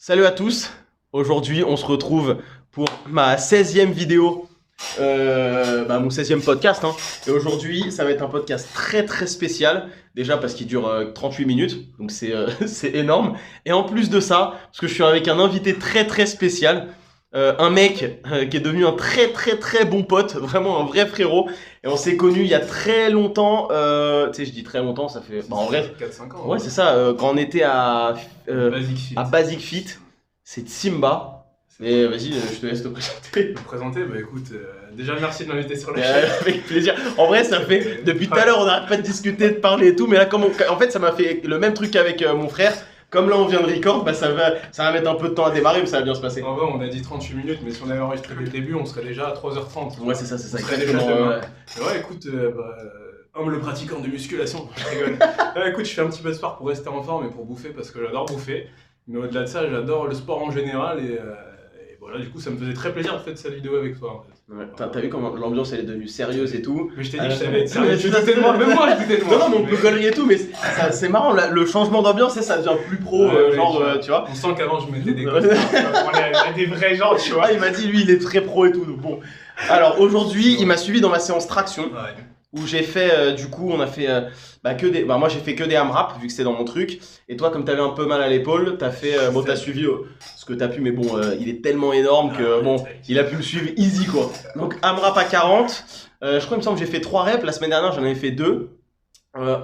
Salut à tous, aujourd'hui on se retrouve pour ma 16e vidéo, mon 16e podcast Et aujourd'hui ça va être un podcast très spécial, déjà parce qu'il dure 38 minutes, donc c'est énorme. Et en plus de ça, parce que je suis avec un invité très spécial, un mec qui est devenu un très bon pote, vraiment un vrai frérot. Et on s'est connus il y a très longtemps, tu sais je dis très longtemps, ça fait... en vrai, 4-5 ans. ouais c'est ça, quand on était à Basic Fit, c'est Simba. Et vas-y, je te laisse te présenter. Me présenter, bah écoute, déjà merci de m'inviter sur la chaîne. Avec plaisir. En vrai, ça fait depuis tout à l'heure, on n'arrête pas de discuter, de parler et tout, mais là, en fait, ça m'a fait le même truc qu'avec mon frère. Comme là, on vient de record, bah ça va mettre un peu de temps à démarrer, mais ça va bien se passer. En vrai, on a dit 38 minutes, mais si on avait enregistré dès le début, on serait déjà à 3h30. Ouais, c'est ça, exactement. Ouais, écoute, humble pratiquant de musculation, je rigole. Écoute, je fais un petit peu de sport pour rester en forme et pour bouffer parce que j'adore bouffer. Mais au-delà de ça, j'adore le sport en général et voilà, du coup, ça me faisait très très plaisir de faire cette vidéo avec toi. En fait. Ouais, t'as vu comment l'ambiance elle est devenue sérieuse et tout. Mais je t'ai dit que je savais être sérieux, tu doutais de moi, même moi je doutais de moi. Non, mais on peut galerie et tout, mais c'est marrant, le changement d'ambiance, ça devient plus pro, tu vois. On sent qu'avant je mettais des costards, on est des vrais gens, tu vois. Ah, il m'a dit, lui, il est très pro et tout, donc bon. Alors aujourd'hui, il m'a suivi dans ma séance traction. Ouais. Où j'ai fait, du coup, on a fait moi j'ai fait que des AMRAP vu que c'était dans mon truc. Et toi, comme t'avais un peu mal à l'épaule, t'as fait, t'as suivi ce que t'as pu, mais bon, il est tellement énorme que il a pu me suivre easy quoi. Donc AMRAP à 40, je crois il me semble que j'ai fait 3 reps, la semaine dernière j'en avais fait 2.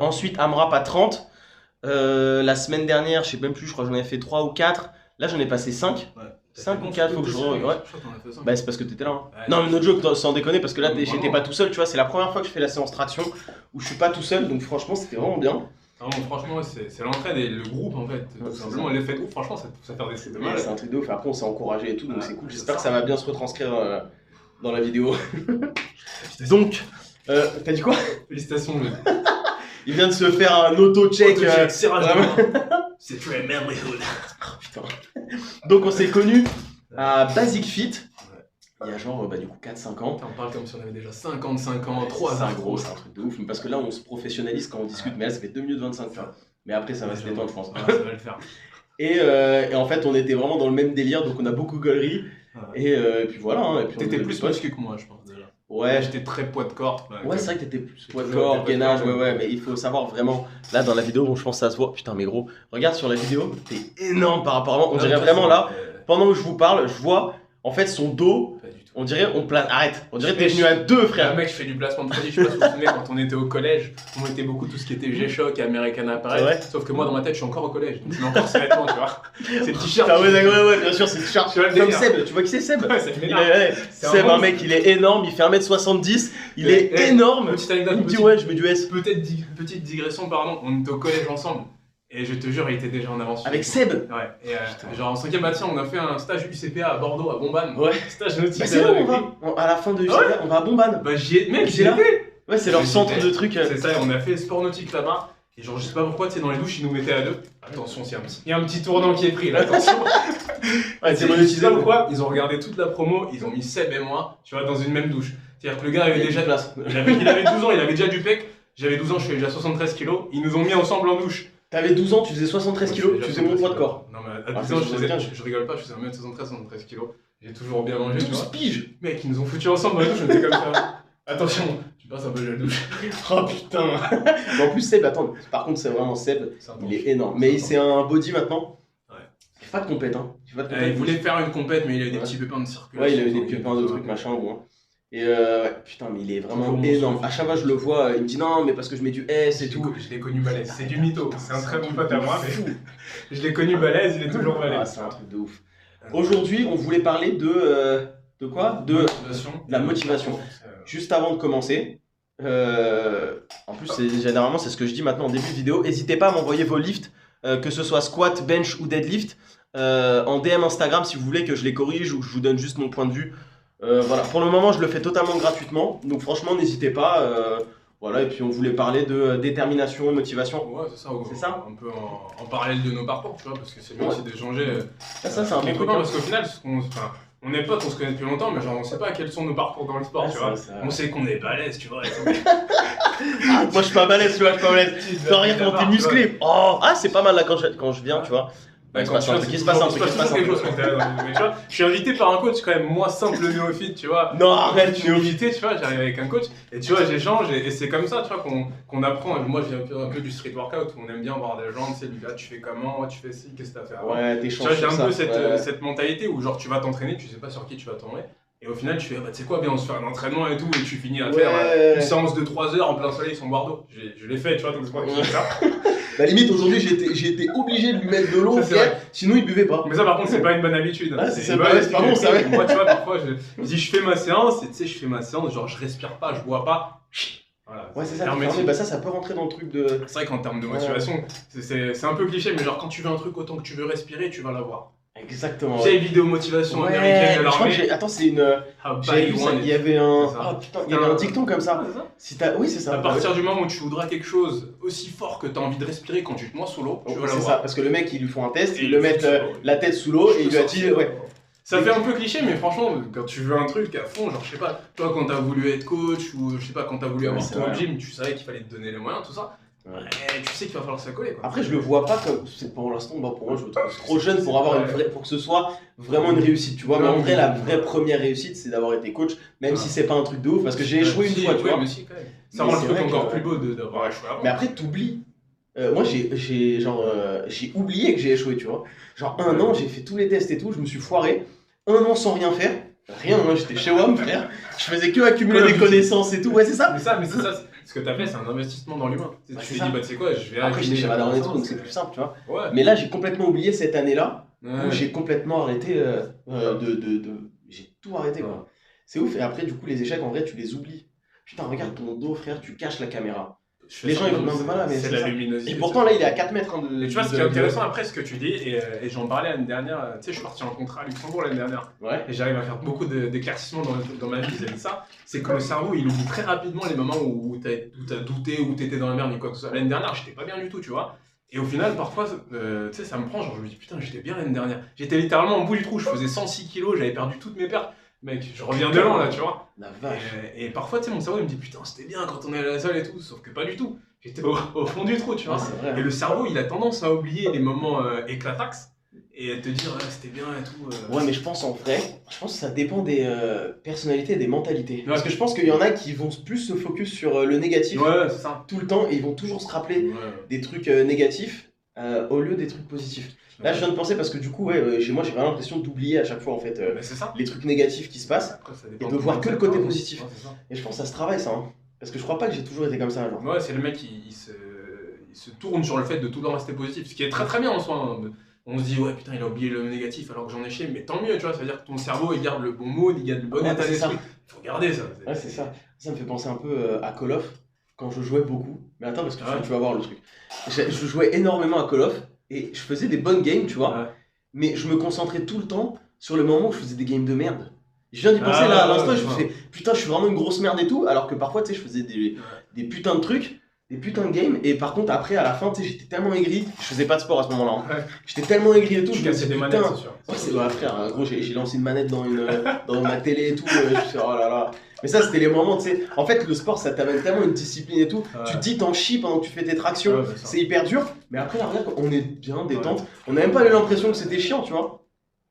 Ensuite AMRAP à 30, la semaine dernière, je sais même plus, je crois que j'en avais fait 3 ou 4. Là j'en ai passé 5. Ouais. 5 ou 4, faut que je ouais. Bah c'est parce que t'étais là. Hein. Ouais, non mais no joke, sans déconner, parce que là j'étais pas vraiment. tout seul, tu vois, c'est la première fois que je fais la séance traction où je suis pas tout seul, donc franchement c'était vraiment bien. Non, franchement, c'est l'entraide et le groupe en fait. Tout simplement, l'effet de groupe, franchement, ça fait des de mal. C'est un truc de ouf, après on s'est encouragé et tout, donc c'est cool. J'espère que ça va bien se retranscrire dans la vidéo. Donc, t'as dit quoi? Félicitations, mec. Il vient de se faire un auto-check. C'est très manlyhood. Oh putain. Donc on s'est connus à Basic Fit. Il y a genre du coup 4-5 ans. On parle comme si on avait déjà 55 ans, 3 ans. Gros, c'est un truc de ouf. Parce que là on se professionnalise quand on discute, mais là ça fait 2 minutes 25. Mais après ça va se détendre, je pense. Ça va le faire. Et en fait on était vraiment dans le même délire, donc on a beaucoup gaulerie. Et puis voilà. Hein, t'étais plus muscu que moi, je pense déjà. Ouais, j'étais très poids de corps. Ouais, c'est vrai que t'étais plus poids de corps, gainage, ouais, mais il faut savoir vraiment. Là, dans la vidéo, bon, je pense que ça se voit. Putain, mais gros, regarde sur la vidéo, t'es énorme par rapport à moi. On dirait vraiment là, pendant que je vous parle, je vois en fait son dos. On dirait, arrête, on dirait que t'es venu à 2, frère. Mec, je fais du placement de produit. Je sais pas si vous vous souvenez, quand on était au collège, on mettait beaucoup tout ce qui était G-Shock et American Apparel. Ouais. Sauf que moi, dans ma tête, je suis encore au collège. Donc, je mets encore ces vêtements, tu vois. C'est le t-shirt. Ah ouais, bien sûr, c'est le t-shirt. Comme Seb, tu vois qui c'est Seb? Ouais, ça m'énerve. Seb, un mec, il est énorme, il fait 1m70, il est énorme. Petite anecdote. Il me dit, ouais, je mets du S. Petite digression, pardon. On était au collège ensemble. Et je te jure, il était déjà en avance. Avec Seb? Ouais. Et genre en 5ème bâtiment, on a fait un stage UCPA à Bordeaux, à Bombane. Ouais. Stage nautique. Bah c'est là où on va. À la fin de UCPA, on va à Bombane. Bah j'y étais. Ouais, c'est leur centre de trucs. C'est ça, on a fait sport nautique là-bas. Et genre, je sais pas pourquoi, tu sais, dans les douches, ils nous mettaient à 2. Attention, il y a un petit tournant qui est pris là, attention. Ouais, c'est monétisé. Je sais pas pourquoi, ils ont regardé toute la promo, ils ont mis Seb et moi, tu vois, dans une même douche. C'est-à-dire que le gars avait déjà de place. Il avait 12 ans, il avait déjà du pec. J'avais 12 ans, je faisais déjà 73 kilos. Ils nous ont mis ensemble en douche. T'avais 12 ans, tu faisais 73 kilos, tu faisais mon poids de corps. Non, mais à 12 ans, je rigole pas, je faisais 1m73, 73 kilos. J'ai toujours bien mangé, tu vois. Piges. Mec, ils nous ont foutus ensemble dans la douche, on était comme ça. Attention, tu passes un peu de la douche. Oh putain. En plus, Seb, attends, par contre, c'est vraiment Seb, il est énorme. Mais c'est un body maintenant. Ouais. Il fait pas de compète, hein. Il voulait faire une compète, mais il a eu des petits pépins de circulation. Ouais, il a eu des pépins de trucs, machin, gros. Et ouais, putain, mais il est vraiment énorme. À chaque fois, je le vois, il me dit non, mais parce que je mets du S et tout. Je l'ai connu balèze. C'est du mytho. C'est un très bon pote à moi, mais je l'ai connu balèze, il est toujours balèze. Ah, c'est un truc de ouf. Aujourd'hui, on voulait parler de quoi? De la motivation. Juste avant de commencer, en plus, généralement, c'est ce que je dis maintenant en début de vidéo. N'hésitez pas à m'envoyer vos lifts, que ce soit squat, bench ou deadlift, en DM Instagram si vous voulez que je les corrige ou que je vous donne juste mon point de vue. Voilà, pour le moment je le fais totalement gratuitement, donc franchement n'hésitez pas. Voilà, et puis on voulait parler de détermination et motivation. Ouais, c'est ça. C'est ça. Un peu en parallèle de nos parcours, tu vois, parce que c'est bien aussi d'échanger. Ça c'est un bon truc. Parce qu'au final, on est potes, on se connaît depuis longtemps, mais genre on sait pas quels sont nos parcours dans le sport, tu vois. On sait qu'on est balèze, tu vois. Moi je suis pas balèze, tu vois, je suis pas balèze. Tu dois rien quand t'es musclé. Oh, ah c'est pas mal là quand je viens, tu vois. Il se passe un truc, il se passe un truc. quelque chose quand t'es là. Mais tu vois, je suis invité par un coach quand même moins simple néophyte, tu vois. Non, arrête, je suis invité, tu vois, j'arrive avec un coach et tu vois, j'échange et c'est comme ça, tu vois, qu'on apprend. Moi, je viens un peu du street workout où on aime bien voir des gens, tu sais, lui, là, tu fais comment, tu fais ci, qu'est-ce que t'as fait avant. Ouais, Tu vois, j'ai un peu cette mentalité où genre tu vas t'entraîner, tu sais pas sur qui tu vas tomber. Et au final, tu fais, bah, tu sais quoi, viens, on se fait un entraînement et tout, et tu finis à faire une séance de 3 heures en plein soleil sans boire d'eau. Je l'ai fait, tu vois, donc c'est pas que je fais ça. Bah, limite, aujourd'hui, j'ai été obligé de lui mettre de l'eau, sinon il buvait pas. Mais ça, par contre, c'est pas une bonne habitude. Ah, c'est pas bon, ça, ouais. Moi, tu vois, parfois, je fais ma séance, et tu sais, je fais ma séance, genre, je respire pas, je bois pas. Voilà, ouais, c'est ça, bah ça peut rentrer dans le truc de. C'est vrai qu'en termes de motivation, c'est un peu cliché, mais genre, quand tu veux un truc autant que tu veux respirer, tu vas l'avoir. Exactement. Vieille vidéo motivation américaine de l'armée. Attends, c'est une. J'avais vu ça, il y avait un. Ah putain, il y avait un dicton comme ça. Oui, c'est ça. À partir du moment où tu voudras quelque chose aussi fort que tu as envie de respirer quand tu te noies sous l'eau, tu vas l'avoir. C'est ça, parce que le mec, ils lui font un test, ils le mettent la tête sous l'eau et il lui a dit. Ouais. Ça fait un peu cliché, mais franchement, quand tu veux un truc à fond, genre, je sais pas, toi, quand t'as voulu être coach ou je sais pas, quand t'as voulu avoir ton gym, tu savais qu'il fallait te donner les moyens, tout ça. Ouais. Tu sais qu'il va falloir s'accoler quoi. Après je le vois pas comme c'est pour l'instant pour moi je le trouve trop jeune pour avoir pour que ce soit vraiment une réussite tu vois mais en vrai la vraie première réussite c'est d'avoir été coach même si c'est pas un truc de ouf parce que j'ai échoué une fois tu vois mais si, quand même. Ça rend le truc encore plus beau d'avoir échoué avant. Mais après t'oublies moi j'ai oublié que j'ai échoué tu vois genre un an j'ai fait tous les tests et tout je me suis foiré un an sans rien faire rien hein, j'étais chez WAM frère je faisais que accumuler des connaissances et tout ouais c'est ça mais c'est ça ce que tu as fait, c'est un investissement dans l'humain. Tu te dis, bah, tu sais quoi, je vais après, j'étais chez Madame et tout, donc c'est plus simple, tu vois. Ouais. Mais là, j'ai complètement oublié cette année-là où j'ai complètement arrêté j'ai tout arrêté, quoi. C'est ouf. Et après, du coup, les échecs, en vrai, tu les oublies. Putain, regarde ton dos, frère, tu caches la caméra. Les gens, ils vont me voilà, mais c'est la luminosité. Et pourtant, là, il est à 4 mètres. Et tu vois, ce qui est intéressant après, ce que tu dis, et j'en parlais l'année dernière, tu sais, je suis parti en contrat à Luxembourg l'année dernière. Ouais. Et j'arrive à faire beaucoup d'éclaircissements dans ma vie vis-à-vis de ça. C'est que le cerveau, il oublie très rapidement les moments où t'as douté, où t'étais dans la merde, et quoi que ce soit. L'année dernière, j'étais pas bien du tout, tu vois. Et au final, parfois, tu sais, ça me prend, genre, je me dis, putain, j'étais bien l'année dernière. J'étais littéralement au bout du trou, je faisais 106 kilos, j'avais perdu toutes mes pertes. Mec, je reviens de loin là, tu vois. La vache. Et parfois, tu sais, mon cerveau il me dit putain, c'était bien quand on est à la salle et tout, sauf que pas du tout. J'étais au fond du trou, tu vois. Vrai, et le cerveau, il a tendance à oublier les moments éclatax et à te dire c'était bien et tout. Ouais, mais je pense que ça dépend des personnalités et des mentalités. Parce que je pense qu'il y en a qui vont plus se focus sur le négatif c'est ça. tout le temps et ils vont toujours se rappeler des trucs négatifs au lieu des trucs positifs. Là, je viens de penser parce que du coup, moi j'ai vraiment l'impression d'oublier à chaque fois en fait les trucs négatifs qui se passent et de voir que le côté positif. Et je pense que ça se travaille ça. Hein. Parce que je crois pas que j'ai toujours été comme ça. Genre. Ouais, c'est le mec il se tourne sur le fait de tout le temps rester positif, ce qui est très très bien en soi. Hein. On se dit, ouais putain, il a oublié le négatif alors que j'en ai chié, mais tant mieux, tu vois, ça veut dire que ton cerveau il garde le bon mood, il garde le bon état d'esprit. Il faut garder ça. Ouais, c'est ça. Ça me fait penser un peu à Call of quand je jouais beaucoup. Mais attends, parce que tu vas voir le truc. Je jouais énormément à Call of. Et je faisais des bonnes games, tu vois, mais je me concentrais tout le temps sur le moment où je faisais des games de merde. Je viens d'y penser là à l'instant et je me fais putain, je suis vraiment une grosse merde et tout, alors que parfois, tu sais, je faisais des putains de trucs, des putains de games, et par contre, après, à la fin, tu sais, j'étais tellement aigri, je faisais pas de sport à ce moment-là. Hein. J'étais tellement aigri et tout, je me disais, des manettes, c'est sûr. Ouais, c'est vrai, frère, gros, j'ai lancé une manette dans ma télé et tout, je me suis dit, oh là là. Mais ça, c'était les moments, tu sais. En fait, le sport, ça t'amène tellement une discipline et tout. Tu te dis, t'en chies pendant que tu fais tes tractions. C'est hyper dur. Mais après, là, regarde, on est bien détente. On n'a même pas eu l'impression que c'était chiant, tu vois.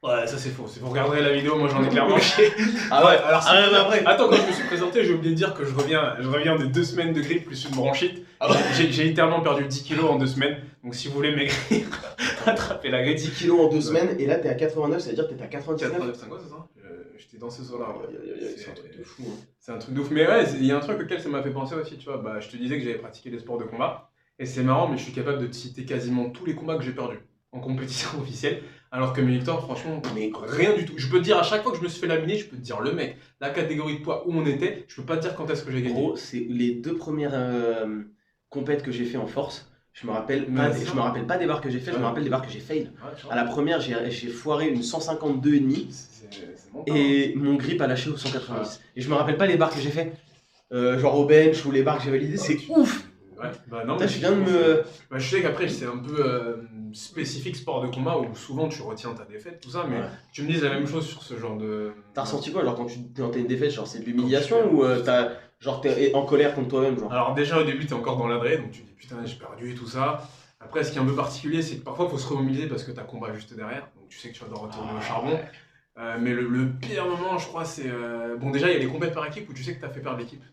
Ouais, ça c'est faux. Si vous regarderez la vidéo, moi j'en ai clairement chié. Ah ouais, alors après. Attends, quand je me suis présenté, j'ai oublié de dire que je reviens de 2 semaines de grippe plus une bronchite. J'ai littéralement perdu 10 kilos en 2 semaines. Donc si vous voulez maigrir, attrapez la grippe. 10 kilos en 2 semaines et là t'es à 89, ça veut dire que t'es à 99. 89, c'est quoi, c'est ça? J'étais dans ce zoo-là. C'est un truc de fou. Hein. C'est un truc de ouf. Mais ouais, il y a un truc auquel ça m'a fait penser aussi, tu vois. Bah, je te disais que j'avais pratiqué des sports de combat. Et c'est marrant, mais je suis capable de te citer quasiment tous les combats que j'ai perdus en compétition officielle. Alors que mes victoires, franchement, rien du tout. Je peux te dire, à chaque fois que je me suis fait laminer, je peux te dire le mec, la catégorie de poids où on était, je peux pas te dire quand est-ce que j'ai gagné. Gros, c'est les 2 premières compètes que j'ai fait en force. Je me rappelle pas des barres que j'ai fait, je me rappelle des barres que j'ai fail. À la première, j'ai foiré une 152,5 et mon grip a lâché au 190. Et je me rappelle pas les barres que j'ai fait, genre au bench ou les barres que j'ai validées, c'est ouf. Ouais, bah non, je viens de me. Bah, je sais qu'après, c'est un peu spécifique sport de combat où souvent tu retiens ta défaite, tout ça, mais tu me dis la même chose sur ce genre de. T'as ressenti quoi, genre quand t'as une défaite, genre c'est de l'humiliation ou t'es en colère contre toi-même, genre? Alors, déjà au début, t'es encore dans l'adresse, donc tu te dis putain, j'ai perdu et tout ça. Après, ce qui est un peu particulier, c'est que parfois, il faut se remobiliser parce que tu as combat juste derrière. Donc, tu sais que tu vas devoir retourner au charbon. Mais le pire moment, je crois, c'est... Bon, déjà, il y a les compètes par équipe où tu sais que tu as fait perdre l'équipe.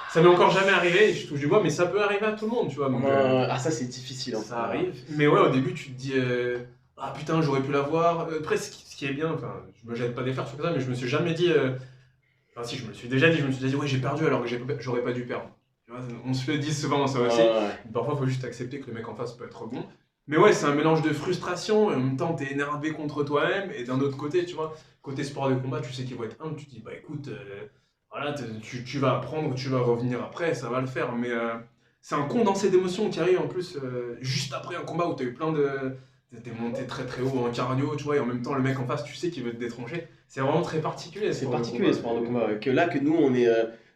Ça m'est encore jamais arrivé, je touche du bois, mais ça peut arriver à tout le monde, tu vois. Donc, ça, c'est difficile. ça arrive. Mais ouais, au début, tu te dis... ah putain, j'aurais pu l'avoir. Après, ce qui est bien, enfin, je me jette pas des fleurs sur ça, mais je me suis jamais dit... Enfin, si, je me suis déjà dit, ouais, j'ai perdu alors que j'aurais pas dû perdre. Tu vois, on se le dit souvent, ça aussi. Parfois, il faut juste accepter que le mec en face peut être bon. Mais ouais, c'est un mélange de frustration, et en même temps, t'es énervé contre toi-même, et d'un autre côté, tu vois, côté sport de combat, tu sais qu'il va être humble, tu te dis, bah écoute, voilà, tu vas apprendre, tu vas revenir après, ça va le faire, mais c'est un condensé d'émotions qui arrive en plus, juste après un combat où t'as eu plein de... T'es monté très très haut en cardio, tu vois, et en même temps, le mec en face, tu sais qu'il veut te détroncher. C'est vraiment très particulier. C'est particulier, ce sport de combat. Que là, que nous, on est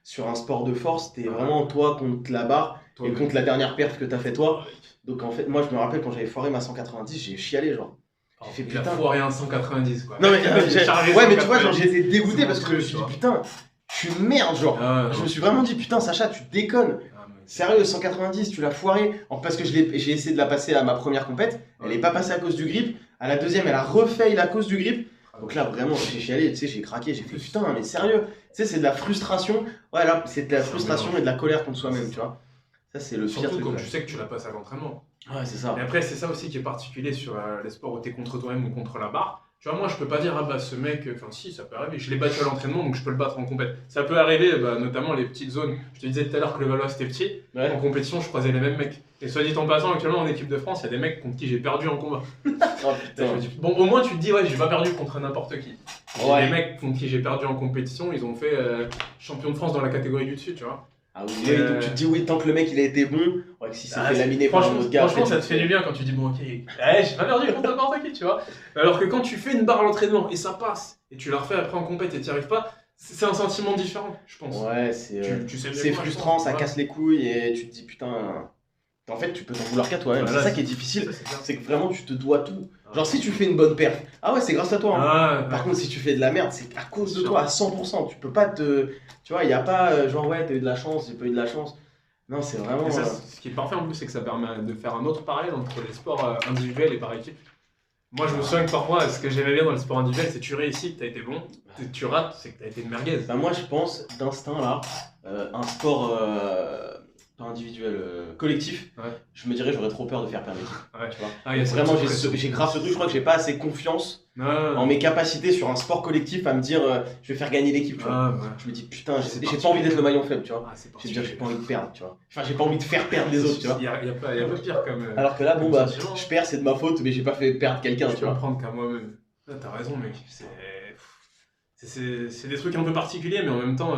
sur un sport de force, t'es vraiment toi contre la barre, et contre la dernière perf que t'as fait toi. Donc en fait, moi je me rappelle quand j'avais foiré ma 190, j'ai chialé genre. J'ai fait putain. Foiré un 190 quoi. Non mais, ouais, mais tu vois, genre j'étais dégoûté parce que je me suis dit putain, je suis merde genre. Je me suis vraiment dit putain, Sacha, tu déconnes. Sérieux, 190, tu l'as foiré. Parce que j'ai essayé de la passer à ma première compète, elle est pas passée à cause du grip. À la deuxième, elle a refail à cause du grip. Donc là, vraiment, j'ai chialé, tu sais, j'ai craqué, j'ai fait putain, mais sérieux. Tu sais, c'est de la frustration. Ouais, là, c'est de la frustration et de la colère contre soi-même, tu vois. Ça, c'est le pire truc. Surtout quand tu sais que tu la passes à l'entraînement. Ouais, c'est ça. Et après, c'est ça aussi qui est particulier sur les sports où tu es contre toi-même ou contre la barre. Tu vois, moi, je peux pas dire, ah bah ce mec, enfin si, ça peut arriver, je l'ai battu à l'entraînement, donc je peux le battre en compète. Ça peut arriver, bah, notamment les petites zones. Je te disais tout à l'heure que le Valois c'était petit. En compétition, je croisais les mêmes mecs. Et soit dit en passant, actuellement en équipe de France, il y a des mecs contre qui j'ai perdu en combat. Oh putain. Bon, au moins tu te dis, ouais, j'ai pas perdu contre n'importe qui. Les mecs contre qui j'ai perdu en compétition, ils ont fait champion de France dans la catégorie du dessus, tu vois. Ah oui, donc tu te dis oui, tant que le mec il a été bon, ouais, que si c'est fait laminer par un autre gars. Franchement, ça te fait du bien quand tu dis bon, ok, j'ai pas perdu contre n'importe qui, tu vois. Alors que quand tu fais une barre à l'entraînement et ça passe, et tu la refais après en compète et t'y arrives pas, c'est un sentiment différent, je pense. Ouais, c'est frustrant, ça casse les couilles et tu te dis putain. En fait, tu peux t'en vouloir qu'à toi-même. C'est ça qui est difficile, c'est que vraiment tu te dois tout. Genre, si tu fais une bonne perf, ah ouais, c'est grâce à toi. Hein. Par contre, si tu fais de la merde, c'est à cause de toi à 100%. Tu peux pas te. Tu vois, il n'y a pas genre, ouais, t'as eu de la chance, j'ai pas eu de la chance. Non, c'est vraiment. Et ça, ce qui est parfait en plus, c'est que ça permet de faire un autre parallèle entre les sports individuels et par équipe. Moi, je me souviens que parfois, ce que j'aimais bien dans le sport individuel, c'est que tu réussis, t'as été bon, tu rates, c'est que t'as été une merguez. Bah, moi, je pense d'instinct là, un sport. Pas individuel, collectif, je me dirais j'aurais trop peur de faire perdre l'équipe. Tu vois. Vraiment, j'ai grave ce truc, je crois que j'ai pas assez confiance en mes capacités sur un sport collectif à me dire je vais faire gagner l'équipe. Tu vois. Je me dis putain, j'ai pas envie d'être le maillon faible, tu vois. J'ai pas envie de perdre, tu vois. Enfin, j'ai pas envie de faire perdre les autres, tu vois. Il y a pas pire comme. Alors que là, bon bah, je perds, c'est de ma faute, mais j'ai pas fait perdre quelqu'un, tu vois. Je peux prendre qu'à moi-même. T'as raison, mec. C'est des trucs un peu particuliers, mais en même temps,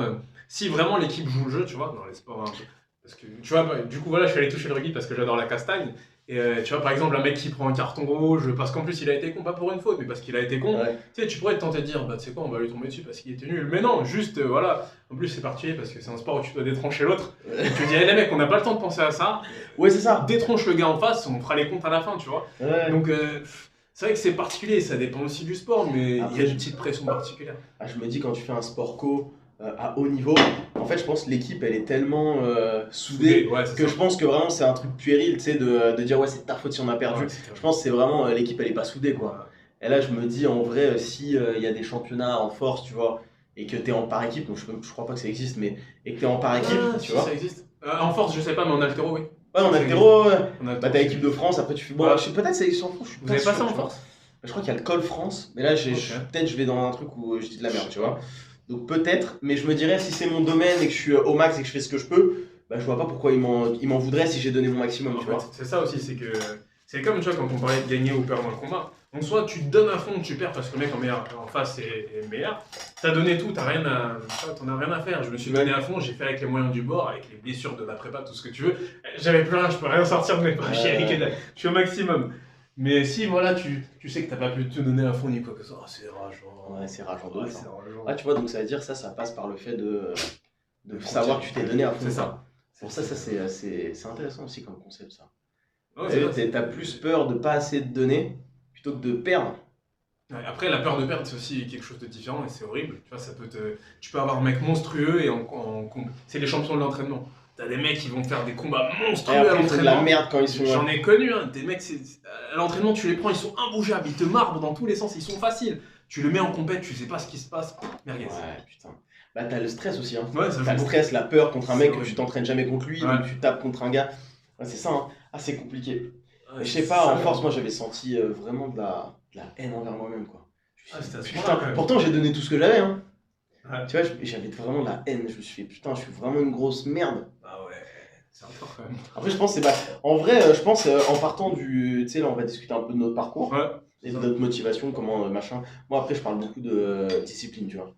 si vraiment l'équipe joue le jeu, tu vois, dans les sports un peu. Parce que tu vois, du coup, voilà, je suis allé toucher le rugby parce que j'adore la castagne. Et tu vois, par exemple, un mec qui prend un carton rouge parce qu'en plus il a été con, pas pour une faute, mais parce qu'il a été con. Tu sais, tu pourrais te tenter de dire, bah tu sais quoi, on va lui tomber dessus parce qu'il était nul. Mais non, juste, voilà. En plus, c'est particulier parce que c'est un sport où tu dois détrancher l'autre. Tu dis, les mecs, on n'a pas le temps de penser à ça. Ouais, c'est ça. Détronche le gars en face, on fera les comptes à la fin, tu vois. Donc, c'est vrai que c'est particulier, ça dépend aussi du sport, mais il y a une petite pression particulière. Je me dis, quand tu fais un sport co à haut niveau, en fait je pense que l'équipe elle est tellement soudée que je pense que vraiment c'est un truc puéril, tu sais, de dire ouais c'est de ta faute si on a perdu. Je pense que c'est vraiment l'équipe elle est pas soudée quoi. Et là je me dis en vrai si il y a des championnats en force tu vois et que t'es en par équipe, donc je crois pas que ça existe mais et que t'es en par équipe tu vois. Ça existe. En force je sais pas mais en altéro oui. Ouais en altéro bah t'as l'équipe de France après tu fais bon peut-être ça existe en France. Vous avez pas ça en force? Je crois qu'il y a le Col France mais là peut-être je vais dans un truc où je dis de la merde tu vois. Donc peut-être, mais je me dirais si c'est mon domaine et que je suis au max et que je fais ce que je peux, bah je vois pas pourquoi il m'en voudrait si j'ai donné mon maximum, tu vois. C'est ça aussi, c'est que c'est comme tu vois quand on parlait de gagner ou perdre dans le combat. En soit tu te donnes à fond, tu perds parce que le mec en face est meilleur. T'as donné tout, t'en as rien à faire. Je me suis donné à fond, j'ai fait avec les moyens du bord, avec les blessures de la prépa, tout ce que tu veux. J'avais plus rien, je peux rien sortir de mes poches, je suis au maximum. Mais si voilà, tu sais que t'as pas pu te donner à fond ni quoi que ce soit, c'est rageant. Ouais, c'est rageant de ouf. Ah, tu vois, donc ça veut dire ça passe par le fait de savoir que tu t'es donné à fond. C'est ça. Pour ça c'est intéressant aussi comme concept ça. T'as plus peur de pas assez te donner plutôt que de perdre. Après, la peur de perdre, c'est aussi quelque chose de différent et c'est horrible. Tu vois, tu peux avoir un mec monstrueux et c'est les champions de l'entraînement. T'as des mecs qui vont faire des combats Et monstrueux à après, ils font de la l'entraînement. merde quand ils sont. J'en ai connu, hein, des mecs, à l'entraînement, tu les prends, ils sont imbougeables, ils te marbrent dans tous les sens, ils sont faciles. Tu le mets en compète, tu sais pas ce qui se passe, merguez. Ouais, putain. Bah, t'as le stress aussi. Hein. Ouais, ça T'as le joue. stress, la peur contre un mec C'est que vrai. tu t'entraînes jamais contre lui, Ouais. donc tu tapes contre un gars. Ouais, c'est ça, hein. Ah, c'est compliqué. Ouais, Je sais pas, ça, en force, moi j'avais senti vraiment de la haine envers moi-même, quoi. Je me suis c'était à dit, ce putain, point-là, quand même. pourtant j'ai donné tout ce que j'avais, hein. Ouais. Tu vois, j'avais vraiment de la haine. Je me suis fait, putain, je suis vraiment une grosse merde. Ah ouais, c'est hardcore quand même. Après, je pense, c'est en vrai, je pense, en partant du. Tu sais, là, on va discuter un peu de notre parcours Ouais. et de notre motivation, comment machin. Moi, après, je parle beaucoup de discipline, tu vois.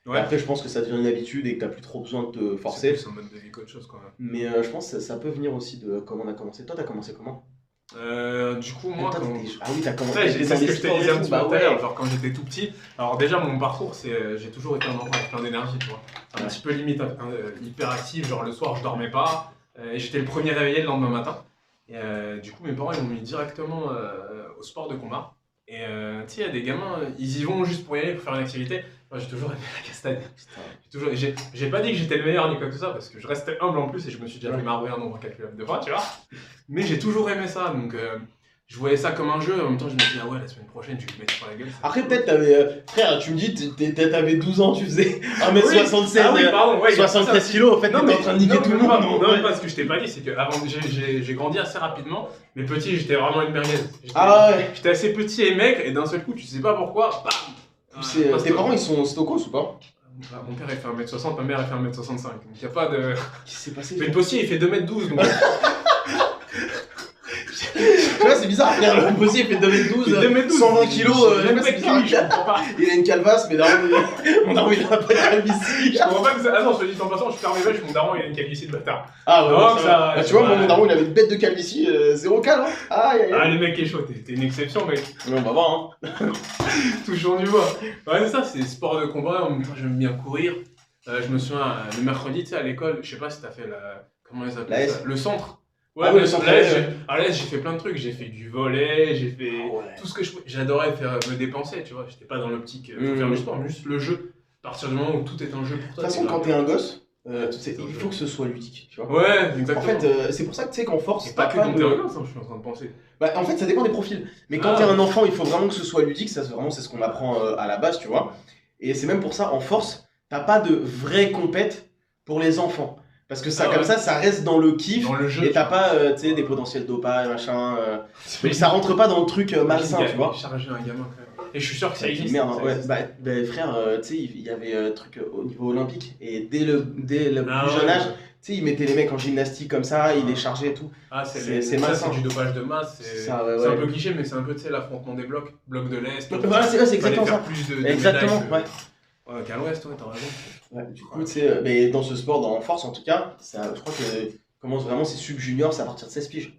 Et Ouais. après, je pense que ça devient une habitude et que t'as plus trop besoin de te forcer. C'est un mode de vie qu'autre chose quand même. Mais je pense que ça peut venir aussi de comment on a commencé. Toi, t'as commencé comment? Du coup, moi, Toi, quand. Ah oui, t'as commencé. Ouais, t'étais c'est dans ce des que je te sports et disais un tout, petit peu bah tout à l'heure, ouais. genre quand j'étais tout petit. Alors déjà mon parcours c'est j'ai toujours été un enfant avec plein d'énergie, tu vois. Un Ouais. petit peu limite hyper actif, genre le soir je dormais pas, et j'étais le premier réveillé le lendemain matin. Et du coup mes parents ils m'ont mis directement au sport de combat. Et tu sais il y a des gamins, ils y vont juste pour y aller, pour faire une activité. Moi j'ai toujours aimé la castagne. Putain. J'ai pas dit que j'étais le meilleur ni quoi que ce soit parce que je restais humble en plus et je me suis déjà Ouais. fait marbrer un nombre incalculable de fois, tu vois. Mais j'ai toujours aimé ça, donc je voyais ça comme un jeu, en même temps je me disais, ah ouais, la semaine prochaine, je vais me mettre sur la gueule. Après, peut-être t'avais. Frère, tu me dis, t'avais 12 ans, tu faisais 1m76, Ah oui, pardon, ouais, il y a 73 ça. kilos, en fait, Non, t'étais mais en train de niquer tout le monde. Non, donc, non, ouais. pas ce que je t'ai pas dit, c'est que avant, j'ai grandi assez rapidement, mais petit, j'étais vraiment une merguez. Ah ouais. J'étais assez petit et maigre, et d'un seul coup, tu sais pas pourquoi, bam. Tes parents, ils sont stokos ou pas? Mon père, il fait 1m60, ma mère, elle fait 1m65, donc il a pas de. Qu'est-ce qui s'est passé? Mais le postier, il fait 2m12, donc. Tu vois, c'est bizarre, frère, le bossier fait 2m12, 120 kilos, J'ai même c'est pas de bizarre. kiwi, je comprends pas. Il a une calvasse, mais mon daron, il a pas de calvitie. Je comprends pas que ça. Ah non, je te dis en passant, je perds mes vaches, mon daron, il a une calvitie de bâtard. Ah ouais, Non, ça ça- va. Bah, tu vois, moi, ouais. mon daron, il avait une bête de calvitie, 0 cal, hein. Aïe, aïe, Ah, aïe. le mec est chaud, t'es une exception, mec. Mais on va voir, hein. Toujours du bois. Ouais, c'est ça, c'est sport de combat. En même temps, j'aime bien courir. Je me souviens, le mercredi, tu sais, à l'école, je sais pas si t'as fait la. Comment ils La appellent S. ça? Le centre. Ah oui, le centre, à l'Est, ouais. à l'Est, j'ai fait plein de trucs. J'ai fait du volley, j'ai fait Ah ouais. tout ce que je pouvais. J'adorais me dépenser, tu vois. J'étais pas dans l'optique faut Mhm. faire du sport, mais juste le jeu. À partir du moment où tout est un jeu pour De toi. toute façon, t'es quand grave. t'es un gosse, tu sais, il faut que ce soit ludique, tu vois. Ouais, En exactement. fait, c'est pour ça que tu sais qu'en force, Et pas t'as que quand de- t'es un gosse, hein, je suis en train de penser. Bah, en fait, ça dépend des profils. Mais quand Ah. t'es un enfant, il faut vraiment que ce soit ludique. Ça, c'est ce qu'on apprend à la base, tu vois. Et c'est même pour ça, en force, t'as pas de vraie compète pour les enfants. Parce que ça, Ah comme ouais. ça reste dans le kiff. Dans le jeu. Et t'as pas, tu sais, des potentiels dopage, machin. Donc ça rentre pas dans le truc malsain, tu vois. Charger un gamin quand même. Et je suis sûr que ça existe. Merde, ça ouais. existe. Bah, frère, tu sais, il y avait truc au niveau olympique. Et dès le Ah plus ouais. jeune âge, tu sais, il mettait les mecs en gymnastique comme ça, il les chargeait et tout. Ah, c'est ça, malsain. c'est du dopage de masse. C'est Ça, ouais, c'est un ouais. peu cliché, mais c'est un peu, tu sais, l'affrontement des blocs. Blocs de l'Est. Voilà, c'est Fallait exactement faire ça. plus de Exactement, médailles ouais. Ouais, qu'à l'Ouest, ouais, t'as raison. Ouais, du coup, tu sais, mais dans ce sport, en force en tout cas, ça, je crois que commence vraiment, c'est sub-junior, c'est à partir de 16 piges.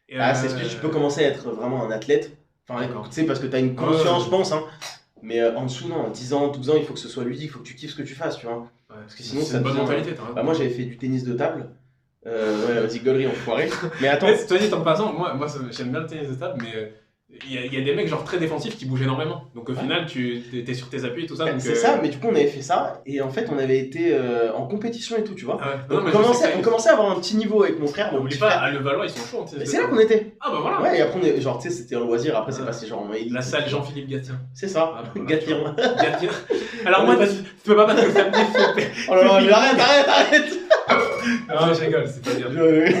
Et, À 16 piges, tu peux commencer à être vraiment un athlète. Enfin, D'accord. tu sais, parce que t'as une conscience, Ouais. je pense. Hein. Mais en dessous, non, à 10 ans, 12 ans, il faut que ce soit ludique, il faut que tu kiffes ce que tu fasses, tu vois. Ouais, Parce que sinon, c'est ça une bonne devient- mentalité, t'as raison. Bah, moi, j'avais fait du tennis de table. Ouais, vas-y, gaulerie, enfoiré. Mais attends, Ouais, toi dit en passant, moi j'aime bien le tennis de table, mais il y a des mecs genre très défensifs qui bougent énormément. Donc au Ouais. final, tu t'es sur tes appuis et tout ça. donc, c'est ça, mais du coup, on avait fait ça. Et en fait, on avait été en compétition et tout, tu vois. Ah ouais. Donc, Non, mais on commençait à avoir un petit niveau avec mon frère. Mon N'oublie petit pas, frère. à Levallois, ils sont chauds en tennis Mais de c'est là table. qu'on était. Ah bah voilà. Ouais, et après, on est, genre, tu sais, c'était un loisir, après, c'est Ouais. passé genre en élite. La salle Jean-Philippe Gatien. C'est ça, Ah, voilà, Gatien. Gatien. Alors moi, tu peux pas battre le samedi. Oh là là, mais arrête. Non, je rigole, c'est pas dire. Je-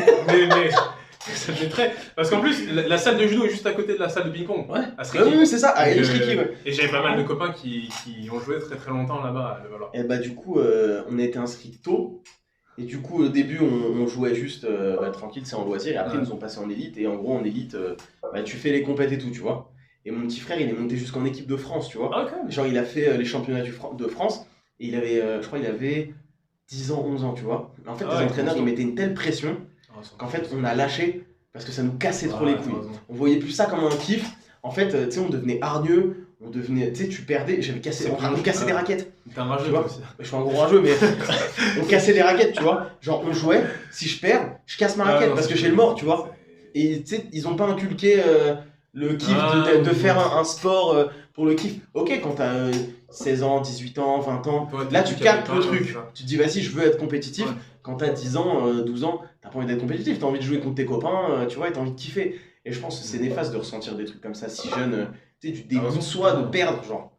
Mais ça me fait très. Parce qu'en plus, la salle de judo est juste à côté de la salle de ping-pong. Ouais. À Sriki. Oui, c'est ça, à Donc, Elstriki, ouais. Et j'avais pas mal de copains qui ont joué très très longtemps là-bas à Levallois. Et bah, du coup, on a été inscrits tôt. Et du coup, au début, on jouait juste tranquille, c'est en loisir. Et après, Ouais. ils nous ont passé en élite. Et en gros, en élite, bah, tu fais les compètes et tout, tu vois. Et mon petit frère, il est monté jusqu'en équipe de France, tu vois. Ah, quand même. Genre, il a fait les championnats de France. Et il avait, je crois, il avait 10 ans, 11 ans, tu vois. En fait, Ah les ouais, entraîneurs, ils constant. mettaient une telle pression qu'en fait, on a lâché parce que ça nous cassait trop Ah, les t'as couilles. raison. On voyait plus ça comme un kiff. En fait, tu sais, on devenait hargneux, on devenait, tu sais, tu perdais. J'avais cassé, C'est on plus- cassait des ah. raquettes. T'es un rageux Tu vois. toi aussi. Je suis un gros rageux, mais on cassait des raquettes, tu vois. Genre, on jouait, si je perds, je casse ma raquette Ah, non, parce que c'est- j'ai le mort, tu vois. Et tu sais, ils ont pas inculqué Le kiff de faire un sport pour le kiff. Ok, quand t'as 16 ans, 18 ans, 20 ans, Toi, là tu tu captes captes le pas, truc. ça. Tu te dis, vas-y, je veux être compétitif. Ouais. Quand t'as 10 ans, 12 ans, t'as pas envie d'être compétitif. T'as envie de jouer contre tes copains, tu vois, et t'as envie de kiffer. Et je pense que c'est néfaste de ressentir des trucs comme ça si jeune. Tu sais, du dégoût raison, de soi, de totalement. perdre, genre.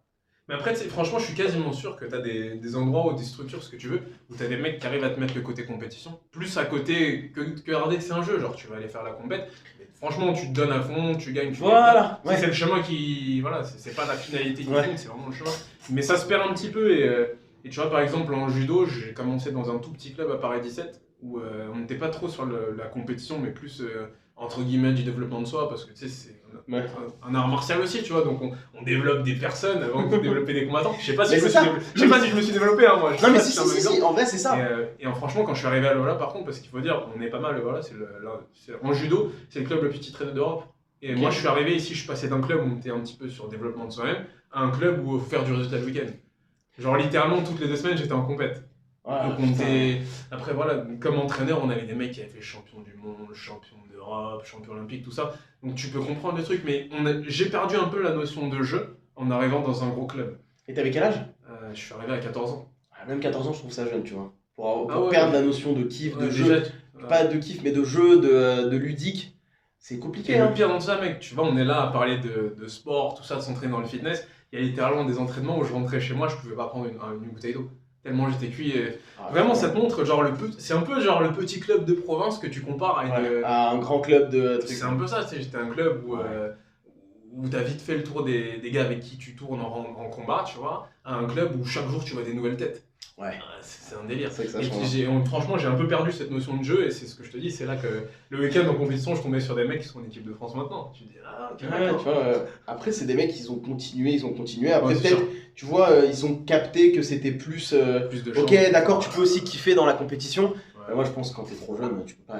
Mais après, tu sais, franchement, je suis quasiment sûr que tu as des endroits ou des structures, ce que tu veux, où tu as des mecs qui arrivent à te mettre le côté compétition, plus à côté que regarder que c'est un jeu, genre tu vas aller faire la compète, mais franchement, tu te donnes à fond, tu gagnes, tu gagnes. Voilà, Tu sais, ouais. c'est le chemin qui. Voilà, c'est pas la finalité qui Ouais. compte, c'est vraiment le chemin. Mais ça se perd un petit peu, et tu vois, par exemple, en judo, j'ai commencé dans un tout petit club à Paris 17, où on n'était pas trop sur la compétition, mais plus entre guillemets du développement de soi, parce que tu sais, c'est Ouais. un art martial aussi, tu vois, donc on développe des personnes avant de développer des combattants. Je sais pas si Mais je me c'est suis ça. je sais pas si je me suis développé, hein, moi. Je sais Non, mais pas si, c'est un bon si, exemple. en vrai, c'est ça. Franchement, quand je suis arrivé à Lola, par contre, parce qu'il faut dire, on est pas mal, voilà, en judo, c'est le club le plus titré d'Europe. Et Ok. moi, je suis arrivé ici, je suis passé d'un club où on était un petit peu sur le développement de soi-même, à un club où il faut faire du résultat le week-end. Genre, littéralement, toutes les 2 semaines, j'étais en compète. Ah, Donc on putain. était... Après voilà, comme entraîneur, on avait des mecs qui avaient fait champion du monde, champion d'Europe, champion olympique, tout ça. Donc tu peux comprendre le truc, mais j'ai perdu un peu la notion de jeu en arrivant dans un gros club. Et t'avais quel âge? Je suis arrivé à 14 ans. Ah, même 14 ans, je trouve ça jeune, tu vois. Pour Ah ouais, perdre mais- la notion de kiff, de Ouais, jeu. déjà, Pas de kiff, mais de jeu, de ludique. C'est compliqué, Et hein. le pire dans tout ça, mec, tu vois, on est là à parler de sport, tout ça, de s'entraîner dans le fitness. Il y a littéralement des entraînements où je rentrais chez moi, je pouvais pas prendre une bouteille d'eau. Tellement j'étais cuit. Ah, Vraiment, putain. ça te montre, genre, c'est un peu genre le petit club de province que tu compares à une. Ouais, à un grand club de trucs. C'est un peu ça, tu sais, j'étais un club où, Ouais. où t'as vite fait le tour des gars avec qui tu tournes en combat, tu vois, à un club où chaque jour tu vois des nouvelles têtes. Ouais. C'est un délire. C'est vrai que ça Et change. franchement, j'ai un peu perdu cette notion de jeu, et c'est ce que je te dis, c'est là que le week-end en compétition, je tombais sur des mecs qui sont en équipe de France maintenant. Tu te dis, ah, ok, Ouais, d'accord. tu vois, après, c'est des mecs, ils ont continué. Après, Ouais, c'est peut-être, sûr. tu vois, ils ont capté que c'était plus. Plus de Ok, chance. d'accord, tu peux aussi kiffer dans la compétition. Ouais. Moi, je pense que quand t'es trop jeune, tu peux pas.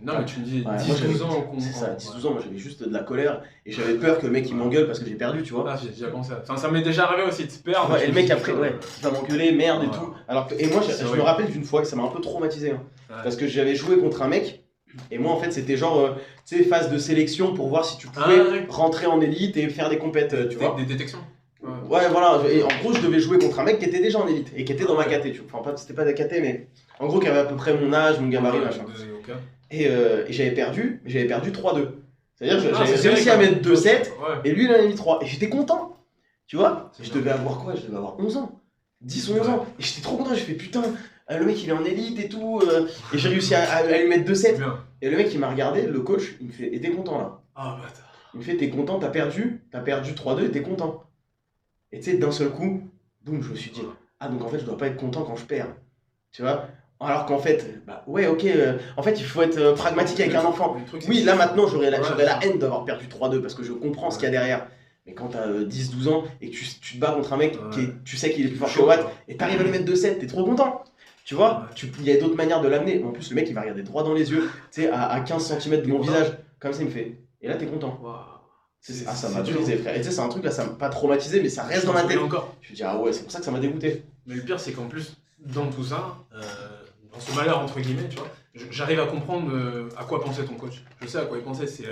Non, mais tu me dis Ouais, moi, 10-12 ans. C'est ça, 10-12 ans, moi j'avais juste de la colère et j'avais peur que le mec il m'engueule parce que j'ai perdu, tu vois. Ah, j'ai déjà pensé à ça. Enfin, ça m'est déjà arrivé aussi de se perdre. Ouais, je et le me mec dis, après, putain, ouais, il va m'engueuler, merde et Ouais. tout. Et moi, C'est je vrai. me rappelle d'une fois que ça m'a un peu traumatisé. Hein, Ouais. parce que j'avais joué contre un mec et moi en fait c'était genre, tu sais, phase de sélection pour voir si tu pouvais Ah, ouais. rentrer en élite et faire des compètes, tu vois. Des détections. Ouais, voilà. Et en gros, je devais jouer contre un mec qui était déjà en élite et qui était dans ma Ouais. KT, tu vois. Enfin, c'était pas la KT, mais en gros, qui avait à peu près mon âge, mon gabarit, machin. Ok. Et j'avais perdu, mais j'avais perdu 3-2. C'est-à-dire que Ah, j'avais c'est réussi serré, à quand mettre même. 2-7 Ouais. et lui il en a mis 3. Et j'étais content. Tu vois, C'est je bien. devais avoir quoi? Je devais avoir 11 ans. 10 ou 11 Ouais. ans. Et j'étais trop content. J'ai fait putain, le mec il est en élite et tout. Et j'ai réussi à lui mettre 2-7. Bien. Et le mec il m'a regardé, le coach, il me fait, et t'es content là? Ah, bâtard. Il me fait, t'es content, t'as perdu 3-2 et t'es content. Et tu sais, d'un seul coup, boum, je me suis dit, ah donc en fait je dois pas être content quand je perds. Tu vois? Alors qu'en fait, bah ouais, ok, en fait il faut être pragmatique avec un enfant. Le truc, c'est Oui, que là c'est- maintenant j'aurais Ouais, la haine d'avoir perdu 3-2 parce que je comprends ce qu'il y a derrière. Mais quand t'as 10-12 ans et que tu te bats contre un mec Ouais. tu sais qu'il est plus fort que Chaud, Watt genre. et t'arrives à lui mettre 2-7, t'es trop content. Tu vois, Ouais. il y a d'autres manières de l'amener. En plus, le mec il va regarder droit dans les yeux, tu sais, à 15 cm de mon content. visage. Comme ça, il me fait. Et là, t'es content. Waouh. Ah, ça c'est m'a dur. brisé, frère. Et tu sais, c'est un truc là, ça m'a pas traumatisé, mais ça reste Je dans m'en ma tête. souviens encore. Je me dis, ah ouais, c'est pour ça que ça m'a dégoûté. Mais le pire, c'est qu'en plus, dans tout ça, dans ce malheur, entre guillemets, tu vois, j'arrive à comprendre à quoi pensait ton coach. Je sais à quoi il pensait, c'est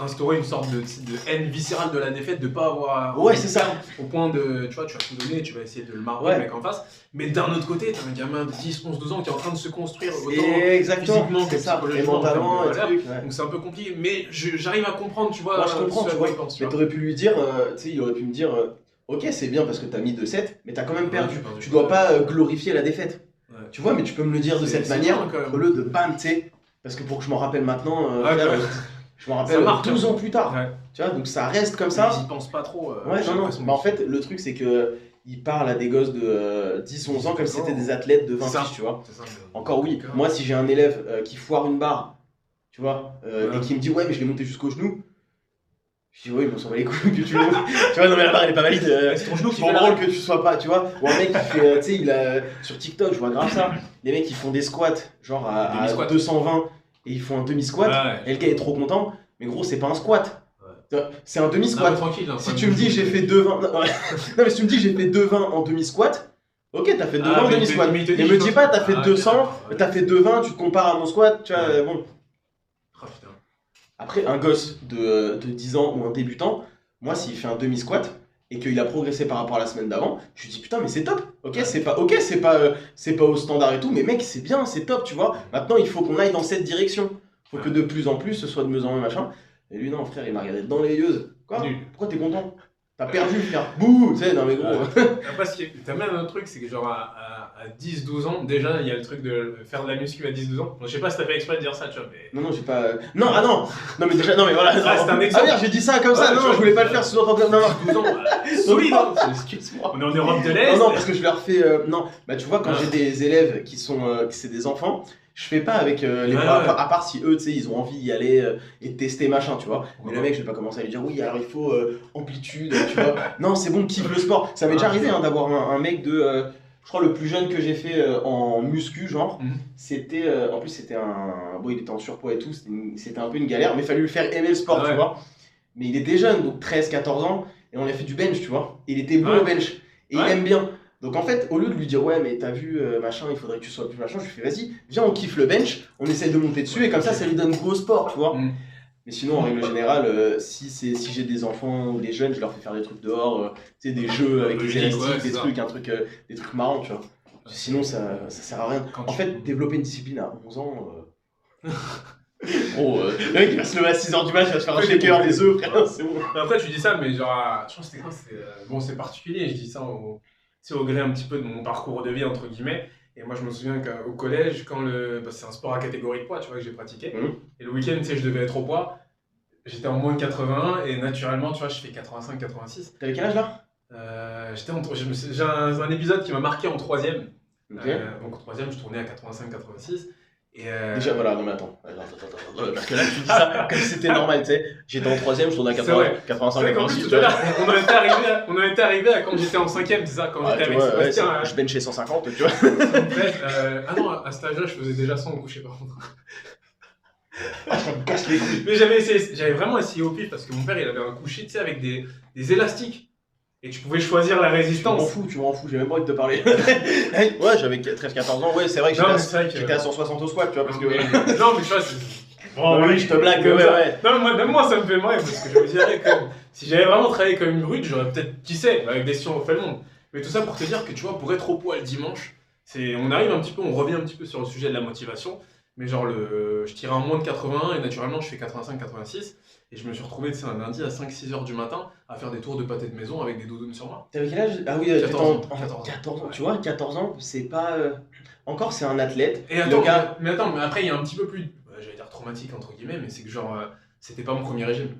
instaurer une sorte de haine viscérale de la défaite, de pas avoir. Ouais, c'est ça. Au point de, tu vois, tu vas tout donner, tu vas essayer de le marrer, Ouais. le mec en face. Mais d'un autre côté, t'as un gamin de 10, 11, 12 ans qui est en train de se construire autant. Exactement, physiquement c'est que ça. Et psychologiquement, en mentalement, termes et de valeur. trucs. Ouais. Donc c'est un peu compliqué, mais j'arrive à comprendre, tu vois. Moi, je comprends, ce à tu quoi vois. il pense, tu Mais vois. t'aurais pu lui dire, tu sais, il aurait pu me dire, ok, c'est bien parce que t'as mis 2-7, mais t'as quand même perdu. Ouais, tu perds. Tu dois pas glorifier la défaite. Ouais. Tu vois, mais tu peux me le dire de C'est- cette c'est manière, bien, quand même. au lieu de bam, tu sais. Parce que pour que je m'en rappelle maintenant, Ouais, frère, ouais. je m'en rappelle Ça marque, 12 ans plus tard. Ouais. Tu vois, donc ça reste comme ça. J'y pense pas trop. Ouais, j'ai non, non. l'impression Mais en que- fait, le truc, c'est que il parle à des gosses de 10-11 ans comme si c'était des athlètes de 20 C'est ça. piges, tu vois. C'est ça, mais- Encore oui, D'accord. moi si j'ai un élève qui foire une barre, tu vois, Ouais. et qui me dit ouais mais je l'ai monté jusqu'au genou, je dis oui mais on s'en va les couilles que tu le montes. Tu vois, non mais la barre elle est pas valide, C'est ton genou qui je m'en fait la- branle que tu sois pas, tu vois. Ou un mec qui fait, tu sais, il a, sur TikTok je vois grave ça, les mecs qui font des squats, genre à Demi-squat. 220 et ils font un demi-squat, Ouais. et le gars est trop content, mais gros c'est pas un squat. C'est un Non, mais demi-squat. tranquille. hein, Si pas tu de- me dis j'ai fait 2,20. Non, ouais. Non, mais si tu me dis j'ai fait 2,20 en demi-squat, ok, t'as fait 2,20 Ah, en mais demi-squat. mais il te Mais dit, me je dis pense- pas t'as fait Ah, 200, ok, d'accord, ouais. t'as fait 2,20, tu te compares à mon squat, tu vois, Ouais. bon. Ah, putain. Après, un gosse de 10 ans ou un débutant, moi, s'il fait un demi-squat et qu'il a progressé par rapport à la semaine d'avant, je lui dis putain, mais c'est top. Ok, c'est pas au standard et tout, mais mec, c'est bien, c'est top, tu vois. Maintenant, il faut qu'on aille dans cette direction. Il faut que de plus en plus, ce soit de mieux en mieux, machin. Et lui, non, frère, il m'a regardé dans les yeux. Quoi? Nul. Pourquoi t'es content? T'as perdu, frère. Bouh! Tu sais, non, mais gros. Après, t'as même un truc, c'est que genre à 10-12 ans, déjà, il y a le truc de faire de la muscu à 10-12 ans. Bon, je sais pas si t'as fait exprès de dire ça, tu vois, mais. Non, j'ai pas. Non, ah non! Non, mais déjà, non, mais voilà. Ah, c'est un exemple. Ah merde, j'ai dit ça comme ça. Ouais, Non, tu vois, je voulais pas le faire sous-entendu. Non, non. 12 ans, solide, hein. Excuse-moi. On est en Europe de l'Est. Non, non, parce que je leur fais. Non, bah tu vois, quand Ah. j'ai des élèves qui sont. Que c'est des enfants, je fais pas avec les Ouais, bras, ouais. à part si eux, tu sais, ils ont envie d'y aller et de tester machin, tu vois. Mais Ouais. le mec, je vais pas commencer à lui dire oui, alors il faut amplitude, tu vois. Non, c'est bon, kiffe le sport. Ça m'est déjà arrivé hein, d'avoir un mec de. Je crois le plus jeune que j'ai fait en muscu, genre, Mhm. c'était. En plus, c'était un. Bon, il était en surpoids et tout, c'était un peu une galère, mais il fallait lui faire aimer le sport, Ah tu ouais. vois. Mais il était jeune, donc 13-14 ans, et on a fait du bench, tu vois. Et il était bon Ouais. au bench, et il Ouais. aime bien. Donc en fait, au lieu de lui dire ouais, mais t'as vu, machin, il faudrait que tu sois plus machin, je lui fais vas-y, viens, on kiffe le bench, on essaye de monter dessus, et comme ça lui donne goût au sport, tu vois. Mhm. Mais sinon, en règle générale, si j'ai des enfants ou des jeunes, je leur fais faire des trucs dehors, tu sais, des jeux avec des Logique, élastiques, ouais, des c'est trucs, des trucs marrants, tu vois. Sinon, ça sert à rien. Quand En tu- fait, développer une discipline à 11 ans. Oh, le mec il va se lever à 6h du match, il va se faire un shaker, des œufs, frère, c'est bon. Après, tu dis ça, mais genre, je pense que c'était quoi? Bon, c'est particulier, je dis ça tu sais, au gré un petit peu de mon parcours de vie, entre guillemets. Et moi, je me souviens qu'au collège, c'est un sport à catégorie de poids, tu vois, que j'ai pratiqué. Mhm. Et le week-end, tu sais, je devais être au poids. J'étais en moins de 81 et naturellement, tu vois, je fais 85-86. T'avais quel âge là? J'ai un épisode qui m'a marqué en troisième. Ok. Donc en troisième, je tournais à 85-86. Et Déjà, voilà, non mais attends. Parce que là, tu dis ça comme si c'était normal, tu sais. J'étais en 3ème, je tournais à C'est vrai. 85, c'est vrai qu'en plus, 86. tout tu à vois. l'heure, on en était arrivé à quand j'étais en cinquième, c'est ça, quand Ah, j'étais tu avec vois, ouais, Sébastien. je benchais 150, tu vois. Ah non, à cet âge-là, je faisais déjà 100 au coucher par contre. Ah, ça me casse les couilles. Mais j'avais vraiment essayé au pif parce que mon père, il avait un coucher, tu sais, avec des élastiques. Et tu pouvais choisir la résistance. Tu m'en fous, j'ai même pas envie de te parler. Ouais, j'avais 13-14 ans, ouais, c'est vrai que Non, mais c'est vrai que- j'étais à 160 au squat, tu vois, parce que. Non, mais tu vois, c'est. Oh, oui, je te blague, comme ouais, ça. ouais. Non, même moi, ça me fait marrer parce que je me disais, si j'avais vraiment travaillé comme une brute, j'aurais peut-être, qui sait, avec des sciences, on fait le monde. Mais tout ça pour te dire que tu vois, pour être au poids le dimanche, on arrive un petit peu, on revient un petit peu sur le sujet de la motivation. Mais genre, je tirais en moins de 81 et naturellement, je fais 85-86. Et je me suis retrouvé, tu sais, un lundi à 5-6 heures du matin à faire des tours de pâté de maison avec des doudounes sur moi. T'avais quel âge? Ah oui, 14 ans. 14 ans. Tu vois, 14 ans, c'est pas. Encore, c'est un athlète. Et attends, Le gars. mais après, il y a un petit peu plus, j'allais dire traumatique entre guillemets, mais c'est que genre, c'était pas mon premier régime.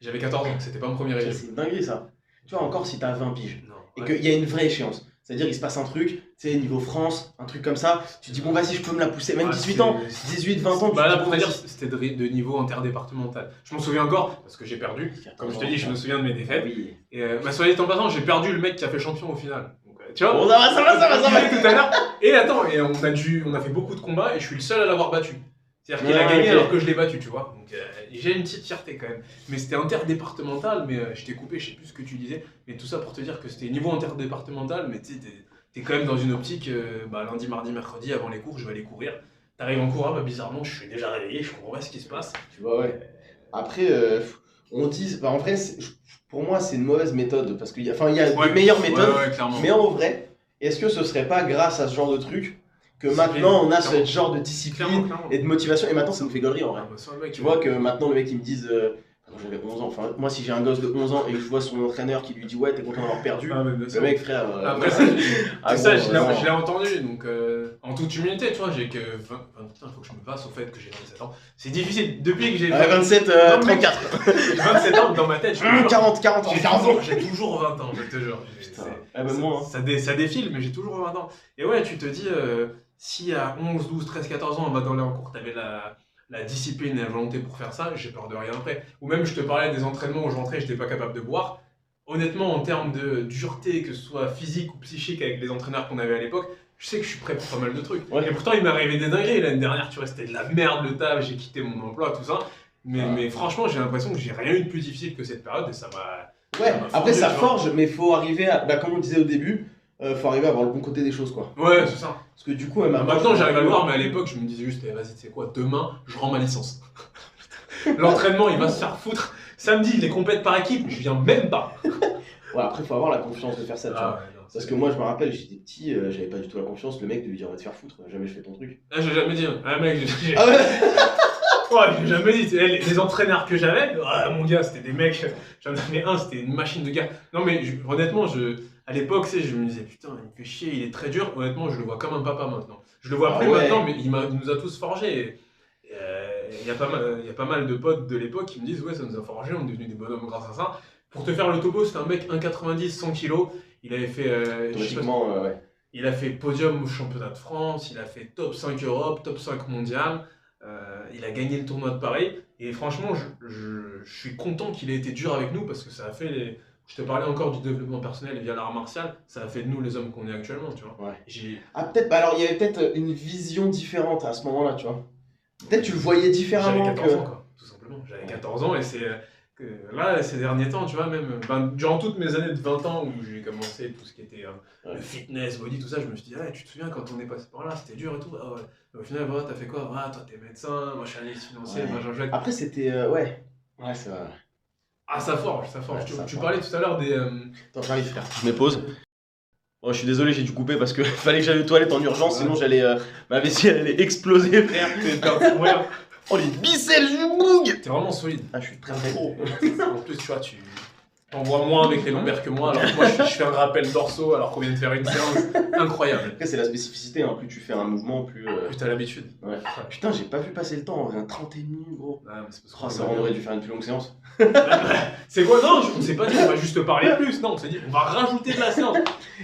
J'avais 14 ans, c'était pas mon premier régime. C'est une dinguerie ça. Tu vois, encore si t'as 20 piges Non, et ouais. qu'il y a une vraie échéance. C'est-à-dire, il se passe un truc, tu sais, niveau France, un truc comme ça. Tu te dis, bon, vas-y, je peux me la pousser. Même Ouais, 18 c'est- ans, 18, 20 ans, tu Bah te là, dis, pour bon, te dire, vas-y. c'était de niveau interdépartemental. Je m'en souviens encore, parce que j'ai perdu. Comme je te dis, je me souviens de mes défaites. Oui. Et soit dit en passant, j'ai perdu le mec qui a fait champion au final. Donc, tu vois, Bon, ça va. je disais tout à l'heure. Et attends, et on a fait beaucoup de combats et je suis le seul à l'avoir battu. C'est-à-dire qu'il a Ouais, gagné ok. alors que je l'ai battu, tu vois. Donc j'ai une petite fierté quand même. Mais c'était interdépartemental, mais je t'ai coupé, je sais plus ce que tu disais. Mais tout ça pour te dire que c'était niveau interdépartemental, mais tu sais, t'es quand même dans une optique, lundi, mardi, mercredi, avant les cours, je vais aller courir. T'arrives en courant, bah, bizarrement, je suis déjà réveillé, je comprends pas ce qui se passe. Tu vois, ouais. Après, on dit. Bah, en vrai, pour moi, c'est une mauvaise méthode. Parce qu'il y a, il y a Ouais. des meilleures méthodes. Ouais, clairement. Mais en vrai, est-ce que ce serait pas grâce à ce genre de truc que Discipline, maintenant on a clairement. ce genre de discipline Clairement. et de motivation? Et maintenant, ça nous fait gaulerie en vrai. Ah, bah, ça, mec, Tu vois que maintenant, le mec, il me dise. Quand j'avais 11 ans, enfin, moi, si j'ai un gosse de 11 ans et que je vois son entraîneur qui lui dit, ouais, t'es content d'avoir perdu. Ah, mais bien Le sûr. mec, frère. Après ça, ah, ça, gros, je l'ai entendu, donc en toute humilité, tu vois, j'ai que 20... Putain, faut que je me fasse au fait que j'ai 27 ans. C'est difficile, depuis que j'ai Ouais, 27, Non, mec. 34. 27 ans, dans ma tête, je te jure, 40 ans, 40 ans. j'ai toujours 20 ans, je te jure. Putain. Ah, bah, moi, hein. Ça défile, mais j'ai toujours 20 ans. Et ouais, tu te dis, si à 11, 12, 13, 14 ans, on va dans les en cours, t'avais la discipline et la volonté pour faire ça, j'ai peur de rien après. Ou même, je te parlais des entraînements où j'entrais, j'étais pas capable de boire. Honnêtement, en termes de dureté, que ce soit physique ou psychique avec les entraîneurs qu'on avait à l'époque, je sais que je suis prêt pour pas mal de trucs. Ouais. Et pourtant, il m'est arrivé des dingueries. L'année dernière, tu vois, c'était de la merde le taf, j'ai quitté mon emploi, tout ça. Mais franchement, j'ai l'impression que j'ai rien eu de plus difficile que cette période et ça m'a. Ouais, ça m'a après forgé, ça tu vois. forge, mais faut arriver à. Bah, comme on disait au début, faut arriver à voir le bon côté des choses, quoi. Ouais, c'est ça. Parce que du coup, maintenant, Maintenant, j'arrive à le voir, mais à l'époque, je me disais juste, eh, vas-y, tu sais quoi, demain, je rends ma licence. L'entraînement, il va se faire foutre. Samedi, les compètes par équipe, je viens même pas. Ouais, après, faut avoir la confiance de faire ça, tu vois. Ouais, non, Parce que moi, je me rappelle, j'étais petit, j'avais pas du tout la confiance. Le mec de lui dire, va te faire foutre, jamais je fais ton truc. Ah, j'ai jamais dit. Ah, mec, Ah ouais. Ouais, j'ai jamais dit. Les entraîneurs que j'avais, mon gars, c'était des mecs. J'en avais un, c'était une machine de guerre. Non, mais honnêtement, à l'époque, tu sais, je me disais, putain, il me fait chier, il est très dur. Honnêtement, je le vois comme un papa maintenant. Je le vois plus maintenant, mais il nous a tous forgés. Il y a pas mal de potes de l'époque qui me disent, ouais, ça nous a forgés, on est devenus des bonhommes grâce à ça. Pour te faire le topo, c'était un mec 1,90, 100 kilos. Il avait fait. Automatiquement, ouais. Il a fait podium au championnat de France, il a fait top 5 Europe, top 5 mondial. Il a gagné le tournoi de Paris. Et franchement, je suis content qu'il ait été dur avec nous parce que ça a fait les. Je te parlais encore du développement personnel via l'art martial, ça a fait de nous les hommes qu'on est actuellement, tu vois. Ouais. Ah, peut-être, bah alors il y avait peut-être une vision différente à ce moment-là, tu vois. Peut-être tu le voyais différemment. J'avais 14 ans, quoi, tout simplement. J'avais 14 ans et c'est. Là, ces derniers temps, tu vois, même durant toutes mes années de 20 ans où j'ai commencé tout ce qui était le fitness, body, tout ça, je me suis dit, ah, tu te souviens quand on est passé par là, c'était dur et tout. Ah ouais. Mais au final, voilà, t'as fait quoi? Ah, toi, t'es médecin, moi, je suis analyste financier, moi, j'en jette. Après, c'était. Ouais. Ouais, c'est vrai. Ah, ça forge, ça forge. Ouais, Tu parlais tout à l'heure des. Attends, j'arrive, frère. Je me pose. Bon, je suis désolé, j'ai dû couper parce que fallait que j'aille aux toilettes en urgence, sinon j'allais. Ma vessie, elle allait exploser, frère. T'es perdu de mourir. Oh, les biceps du boug! T'es vraiment solide. Ah, je suis très très gros. En plus, tu vois, tu t'en vois moins avec les lombaires que moi, alors que moi, je fais un rappel dorsaux alors qu'on vient de faire une séance. Incroyable. Après, c'est la spécificité, hein. Plus tu fais un mouvement, plus. Plus t'as l'habitude. Ouais. Putain, j'ai pas vu passer le temps, en vrai, 30 et demi, gros. Ouais, mais c'est parce Oh, ça, on aurait dû faire une plus longue séance. C'est quoi? Non, on s'est pas dit, on va juste parler plus. Non, on s'est dit, on va rajouter de la séance.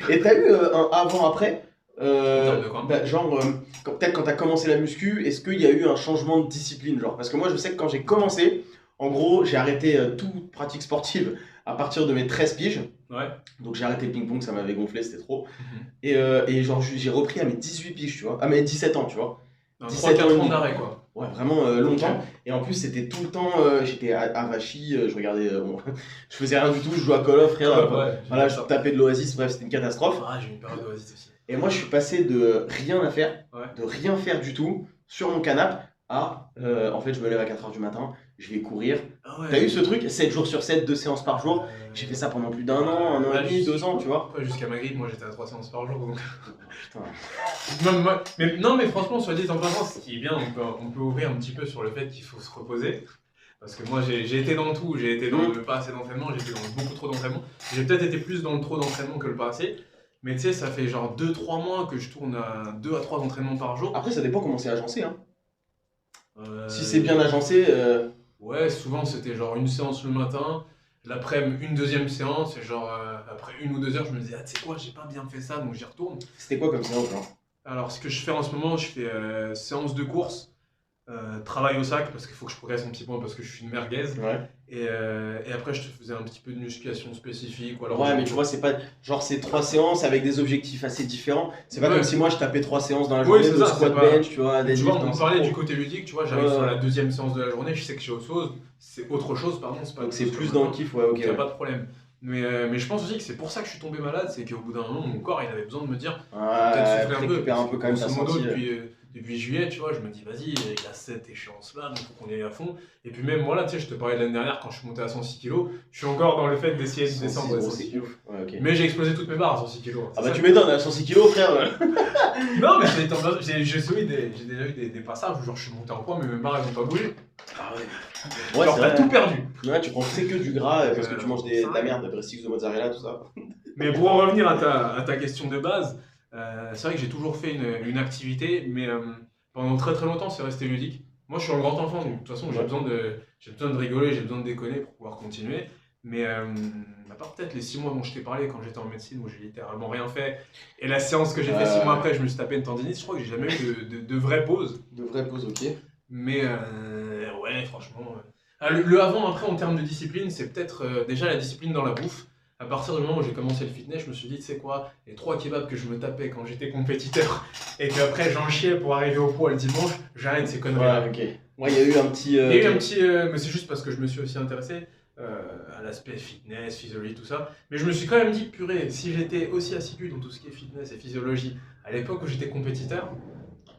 Et t'as eu un avant-après De quoi? bah, genre, peut-être quand t'as commencé la muscu, est-ce qu'il y a eu un changement de discipline, genre? Parce que moi, je sais que quand j'ai commencé, en gros, j'ai arrêté toute pratique sportive à partir de mes 13 piges. Ouais. Donc j'ai arrêté le ping-pong, ça m'avait gonflé, c'était trop. Et genre, j'ai repris à mes 18 piges, tu vois. À mes 17 ans, tu vois. 3-4 ans d'arrêt, quoi. Ouais, vraiment longtemps. Et en plus, c'était tout le temps, j'étais avachi, je regardais, je faisais rien du tout, je jouais à Call of, frère. Ouais, Voilà, je tapais de l'Oasis, bref, c'était une catastrophe. Ah, j'ai eu une période d'Oasis aussi. Et moi, je suis passé de rien à faire, Ouais. de rien faire du tout, sur mon canapé, à, en fait, je me lève à 4h du matin, je vais courir. Ah ouais. T'as eu ce truc, 7 jours sur 7, 2 séances par jour. J'ai fait ça pendant plus d'un an, un an et demi, 2 ans, tu vois. Ouais, jusqu'à ma grippe, moi j'étais à 3 séances par jour. Donc... Putain. mais franchement, soit dit en passant, ce qui est bien, on peut ouvrir un petit peu sur le fait qu'il faut se reposer. Parce que moi j'ai été dans tout, j'ai été dans le pas assez d'entraînement, j'ai été dans beaucoup trop d'entraînement. J'ai peut-être été plus dans le trop d'entraînement que le pas assez. Mais tu sais, ça fait genre 2-3 mois que je tourne à 2 à 3 entraînements par jour. Après, ça dépend comment c'est agencé. Hein. Si c'est bien agencé. Ouais, souvent c'était genre une séance le matin, l'après-midi une deuxième séance, et genre après 1 ou 2 heures, je me disais, ah, tu sais quoi, j'ai pas bien fait ça, donc j'y retourne. C'était quoi comme séance, genre? Alors, ce que je fais en ce moment, je fais séance de course, travail au sac, parce qu'il faut que je progresse un petit peu, parce que je suis une merguez. Ouais. Et après, je te faisais un petit peu de musculation spécifique. Ou alors ouais, mais tu vois, c'est pas. Genre, c'est 3 séances avec des objectifs assez différents. C'est pas comme si moi je tapais 3 séances dans la journée de squat bench, tu vois. Tu vois, on parlait du côté ludique, tu vois, j'arrive sur la deuxième séance de la journée, je sais que j'ai autre chose. C'est autre chose, pardon. C'est pas donc c'est plus dans le kiff, ouais, ok. Il n'y a pas de problème. Mais je pense aussi que c'est pour ça que je suis tombé malade, c'est qu'au bout d'un moment, mon corps il avait besoin de me dire, peut-être souffler un peu quand même ta santé. Depuis juillet, tu vois, je me dis, vas-y, il y a cette échéance-là, donc il faut qu'on y aille à fond. Et puis même, voilà, tu sais, je te parlais de l'année dernière, quand je suis monté à 106 kg, je suis encore dans le fait d'essayer de descendre à 106 kg. Ouais, okay. Mais j'ai explosé toutes mes barres à 106 kg. Ah bah tu m'étonnes, à 106 kg, frère. Non, mais j'ai déjà eu des passages où genre, je suis monté en poids, mais mes barres, elles n'ont pas bougé. Ah ouais. Ouais, genre, t'as tout perdu. Ouais, tu prends que du gras parce que tu manges de la merde, de sticks de mozzarella, tout ça. Mais pour en revenir à ta question de base, c'est vrai que j'ai toujours fait une activité, mais pendant très très longtemps, c'est resté ludique. Moi, je suis un grand enfant, donc de toute façon, j'ai besoin de rigoler, j'ai besoin de déconner pour pouvoir continuer. Mais à part peut-être les 6 mois dont je t'ai parlé quand j'étais en médecine, où j'ai littéralement rien fait, et la séance que j'ai fait 6 mois après, je me suis tapé une tendinite, je crois que j'ai jamais eu de vraie pause. De vraie pause, ok. Mais ouais, franchement. Le avant-après en termes de discipline, c'est peut-être déjà la discipline dans la bouffe. À partir du moment où j'ai commencé le fitness, je me suis dit, tu sais quoi, les 3 kebabs que je me tapais quand j'étais compétiteur et qu'après j'en chiais pour arriver au poids le dimanche, j'arrête ces conneries. Ouais, ok. Moi, il y a eu un petit. Il y a eu un petit. Mais c'est juste parce que je me suis aussi intéressé à l'aspect fitness, physiologie, tout ça. Mais je me suis quand même dit, purée, si j'étais aussi assidu dans tout ce qui est fitness et physiologie à l'époque où j'étais compétiteur,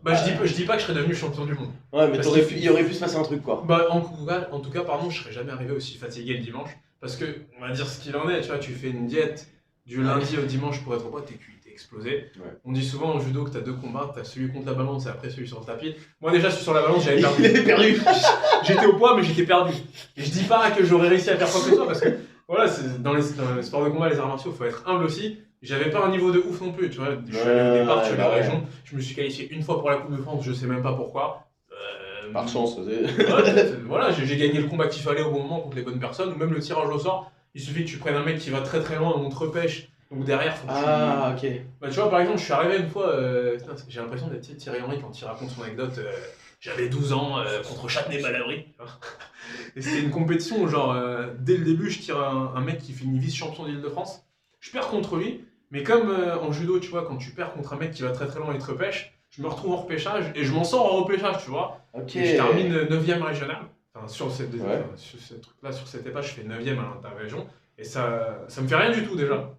Bah, je dis pas que je serais devenu champion du monde. Ouais, mais Parce il aurait pu se passer un truc, quoi. Bah, en tout cas, pardon, je serais jamais arrivé aussi fatigué le dimanche. Parce que, on va dire ce qu'il en est, tu vois, tu fais une diète du lundi au dimanche pour être au poids, t'es cuit, t'es explosé. Ouais. On dit souvent en judo que t'as 2 combats, t'as celui contre la balance et après celui sur le tapis. Moi, déjà, celui sur la balance, j'avais perdu. Il avait perdu. J'étais au poids, mais j'étais perdu. Et je dis pas que j'aurais réussi à faire quoi que ce soit, parce que, voilà, dans les sports de combat, les arts martiaux, il faut être humble aussi. J'avais pas un niveau de ouf non plus, tu vois. Je suis allé au départ, je suis allé à la région, je me suis qualifié une fois pour la Coupe de France, je sais même pas pourquoi. Par chance. Voilà, j'ai gagné le combat qu'il fallait au bon moment contre les bonnes personnes, ou même le tirage au sort. Il suffit que tu prennes un mec qui va très très loin, on te repêche, donc derrière, faut que Ah, ok. Bah, tu vois, par exemple, je suis arrivé une fois, putain, j'ai l'impression d'être Thierry Henry quand il raconte son anecdote. J'avais 12 ans contre Châtenay-Malabry. Et c'était une compétition où, genre, dès le début, je tire un mec qui finit vice-champion d'Île-de-France. Je perds contre lui, mais comme en judo, tu vois, quand tu perds contre un mec qui va très très loin et te repêche, je me retrouve en repêchage et je m'en sors en repêchage, tu vois. Ok. Et je termine 9ème régional. Enfin, sur ce Ouais. truc-là, sur cette épaisse, je fais 9ème à l'interrégion. Et ça me fait rien du tout déjà.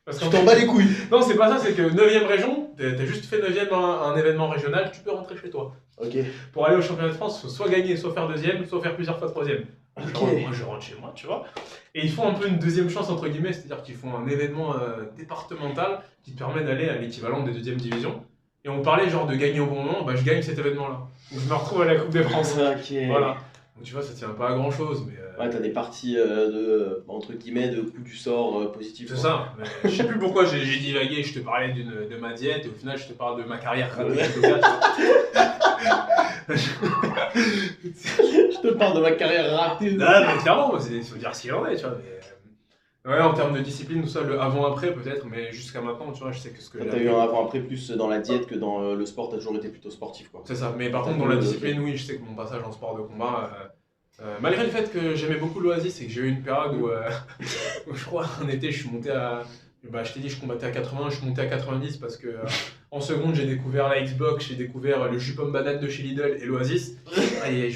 Parce Tu qu'en t'en bats les couilles. Non, c'est pas ça, c'est que 9ème région, t'as juste fait 9ème à un événement régional, tu peux rentrer chez toi. Ok. Pour aller au championnat de France, il faut soit gagner, soit faire 2ème, soit faire plusieurs fois 3ème. Ok. Moi, je rentre chez moi, tu vois. Et ils font un peu une deuxième chance, entre guillemets, c'est-à-dire qu'ils font un événement départemental qui te permet d'aller à l'équivalent des 2e divisions. Et on parlait genre de gagner au bon moment, bah je gagne cet événement-là. Donc je me retrouve à la Coupe de France. Ok. Voilà. Donc tu vois, ça tient pas à grand-chose, mais... Ouais, t'as des parties entre guillemets, de coups du sort positifs. C'est quoi. ça. Mais je sais plus pourquoi j'ai divagué, je te parlais de ma diète et au final je te parle de ma carrière ratée. Ouais. Tu vois. Je te parle de ma carrière ratée. Ah, mais clairement, il faut dire ce qu'il en est, tu vois. Mais, ouais, en termes de discipline, tout ça, le avant-après peut-être, mais jusqu'à maintenant, tu vois, je sais que ce que T'as eu un avant-après plus dans la diète que dans le sport, t'as toujours été plutôt sportif, quoi. C'est ça, mais par contre, dans la discipline, oui, je sais que mon passage en sport de combat, malgré le fait que j'aimais beaucoup l'Oasis et que j'ai eu une période où, où je crois, un été, je suis monté à. Bah, je t'ai dit, je combattais à 80, je suis monté à 90 parce que en seconde, j'ai découvert la Xbox, j'ai découvert le jus pomme banane de chez Lidl et l'Oasis.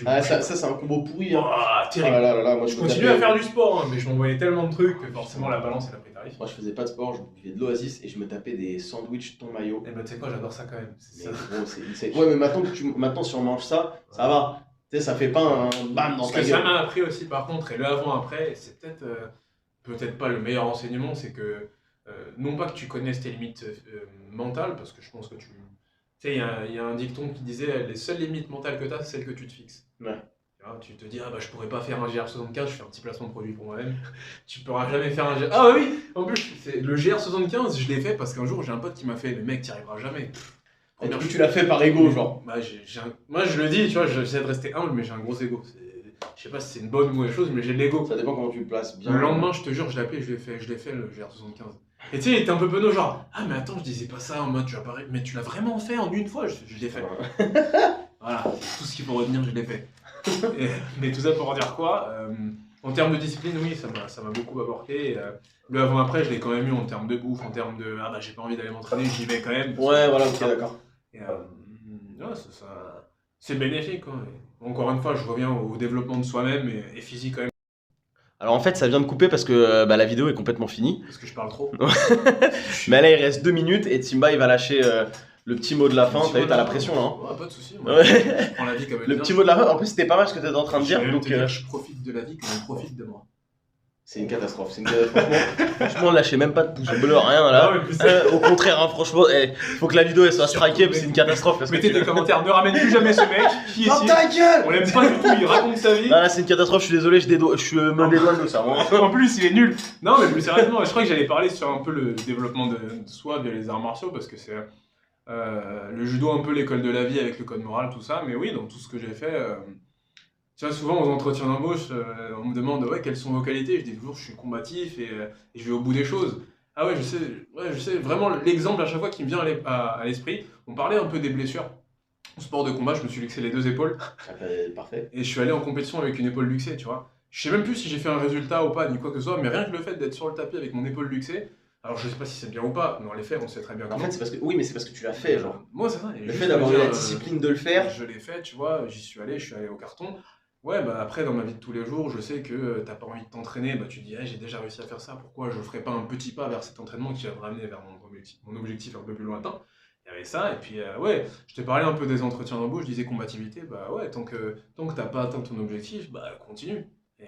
Ça c'est un combo pourri. Hein. Oh, terrible. Moi, Je continue à faire du sport, hein, mais je m'envoyais tellement de trucs que forcément la balance elle a pris tarif. Moi, je faisais pas de sport, je buvais de l'Oasis et je me tapais des sandwichs thon mayo. Et bah, tu sais quoi, j'adore ça quand même. Mais gros, c'est... Ouais, mais maintenant, si on mange ça, ça va. Tu sais, ça fait pas un bam dans Ce ta que gueule. ça m'a appris aussi, par contre, et le avant-après, c'est peut-être pas le meilleur enseignement, c'est que non pas que tu connaisses tes limites mentales, parce que je pense que tu sais, il y a un dicton qui disait les seules limites mentales que tu as, c'est celles que tu te fixes. Ouais. Tu te dis, ah bah je pourrais pas faire un GR75, je fais un petit placement de produit pour moi-même. Tu pourras jamais faire un GR. Ah bah oui, en plus, le GR75, je l'ai fait parce qu'un jour j'ai un pote qui m'a fait, mais mec, t'y arriveras jamais. Et du coup, tu l'as fait par ego, genre. Bah, moi je le dis, tu vois, j'essaie de rester humble, mais j'ai un gros ego. Je sais pas si c'est une bonne ou mauvaise chose, mais j'ai de l'ego. Ça dépend comment tu le places bien. Le lendemain, je te jure, je l'ai appelé, je l'ai fait le GR75. Et tu sais, il était un peu penaud, genre, ah mais attends, je disais pas ça en mode, mais tu l'as vraiment fait en une fois, je l'ai fait. Voilà, c'est tout ce qu'il faut retenir, je l'ai fait. Mais tout ça pour dire quoi en termes de discipline, oui, ça m'a beaucoup apporté. Le avant-après, je l'ai quand même eu en termes de bouffe, en termes de, ah bah j'ai pas envie d'aller m'entraîner, j'y vais quand même. Ouais, voilà, ok, d'accord. Et, c'est bénéfique, quoi. Encore une fois, je reviens au développement de soi-même et physique quand même. Alors en fait, ça vient de couper parce que la vidéo est complètement finie. Parce que je parle trop. Mais là, il reste 2 minutes et Timba, il va lâcher le petit mot de la fin. T'as la pression là. Hein. Ouais, pas de soucis. Ouais. Je prends la vie comme elle Le vient. petit mot de la fin, en plus, c'était pas mal ce que t'étais en train de dire. Je vais même Donc, te dire, je profite de la vie comme elle profite de moi. c'est une catastrophe. Franchement, lâchez même pas de pouce bleu, rien là. Non, Au contraire, hein, franchement, faut que la vidéo elle soit strikée, parce que c'est une catastrophe. Parce que mettez des commentaires, ne ramène plus jamais ce mec qui est Dans ici. ta gueule. On l'aime pas du tout, il raconte sa vie. Ah, là, c'est une catastrophe, je suis désolé, je me dédouane de ça. Moi. En plus, il est nul. Non, mais plus sérieusement, je crois que j'allais parler sur un peu le développement de soi via les arts martiaux parce que c'est le judo, un peu l'école de la vie avec le code moral, tout ça. Mais oui, dans tout ce que j'ai fait, tu vois, souvent aux entretiens d'embauche, on me demande ouais, quelles sont vos qualités. Je dis toujours, je suis combatif et je vais au bout des choses. Ah ouais, je sais, vraiment l'exemple à chaque fois qui me vient à l'esprit. On parlait un peu des blessures. Au sport de combat, je me suis luxé les 2 épaules. Parfait. Et je suis allé en compétition avec une épaule luxée, tu vois. Je sais même plus si j'ai fait un résultat ou pas, ni quoi que ce soit, mais rien que le fait d'être sur le tapis avec mon épaule luxée, alors je sais pas si c'est bien ou pas, mais dans les faits, on sait très bien En comment. fait, c'est parce que oui, mais c'est parce que tu l'as fait, genre. Moi, c'est ça. Le fait d'avoir eu la discipline de le faire. Je l'ai fait, tu vois, je suis allé au carton. Ouais, bah après, dans ma vie de tous les jours, je sais que t'as pas envie de t'entraîner, bah tu te dis, hey, j'ai déjà réussi à faire ça, pourquoi je ferais pas un petit pas vers cet entraînement qui va me ramener vers mon objectif un peu plus lointain. Il y avait ça, et puis ouais, je t'ai parlé un peu des entretiens d'embauche, je disais combativité, bah ouais, tant que t'as pas atteint ton objectif, bah continue. Et,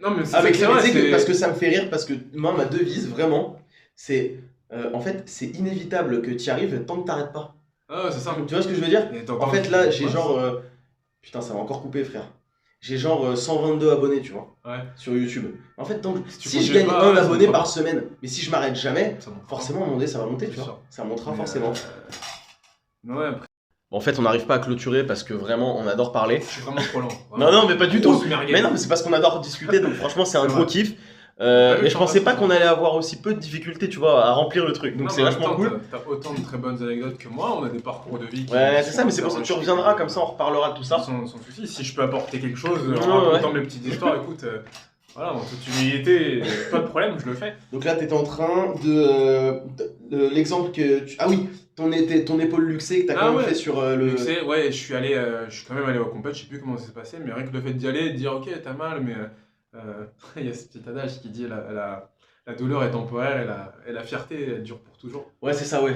non, mais Ah, mais c'est vrai, tu sais que c'est. parce que ça me fait rire, parce que moi, ma devise, vraiment, c'est en fait, c'est inévitable que tu y arrives tant que t'arrêtes pas. Ah, ouais, c'est ça. Tu vois ce que je veux dire? Et En fait, là, j'ai ouais, genre. Putain, ça va encore couper, frère. J'ai genre 122 abonnés, tu vois, ouais. sur YouTube. En fait, donc, tu si je continues gagne pas, un ouais, ça abonné montera par pas. semaine, mais si je m'arrête jamais, Ça montera forcément, à un moment donné, ça va monter, tu C'est vois. sûr. Ça montera Mais, forcément. mais ouais, après, En fait, on n'arrive pas à clôturer parce que vraiment, on adore parler. je suis vraiment trop lent. Non, non, mais pas du tout. Grosse merguez. Mais non, mais c'est parce qu'on adore discuter, donc franchement, c'est un C'est gros vrai. kiff. T'as vu Et que je j'en pensais passe pas ça. qu'on allait avoir aussi peu de difficultés, tu vois, à remplir le truc. Donc Non, c'est mais en même vachement temps, cool. T'as autant de très bonnes anecdotes que moi, on a des parcours de vie qui Ouais, qui c'est sont ça, mais c'est pour ça que tu enrichis, reviendras, comme ça on reparlera de tout ça. sans souci. Si je peux apporter quelque chose Ouais, en racontant ouais. mes petites histoires, écoute, voilà, en toute humilité, pas de problème, je le fais. Donc là, t'étais en train de l'exemple que tu... Ah oui, ton épaule luxée que t'as Ah quand même ouais. fait sur le... Tu sais, ouais, je suis quand même allé au compète, je sais plus comment ça s'est passé, mais rien que le fait d'y aller, de dire ok, t'as mal, mais il y a ce petit adage qui dit la douleur est temporaire et la fierté, elle dure pour toujours. Ouais, c'est ça, ouais.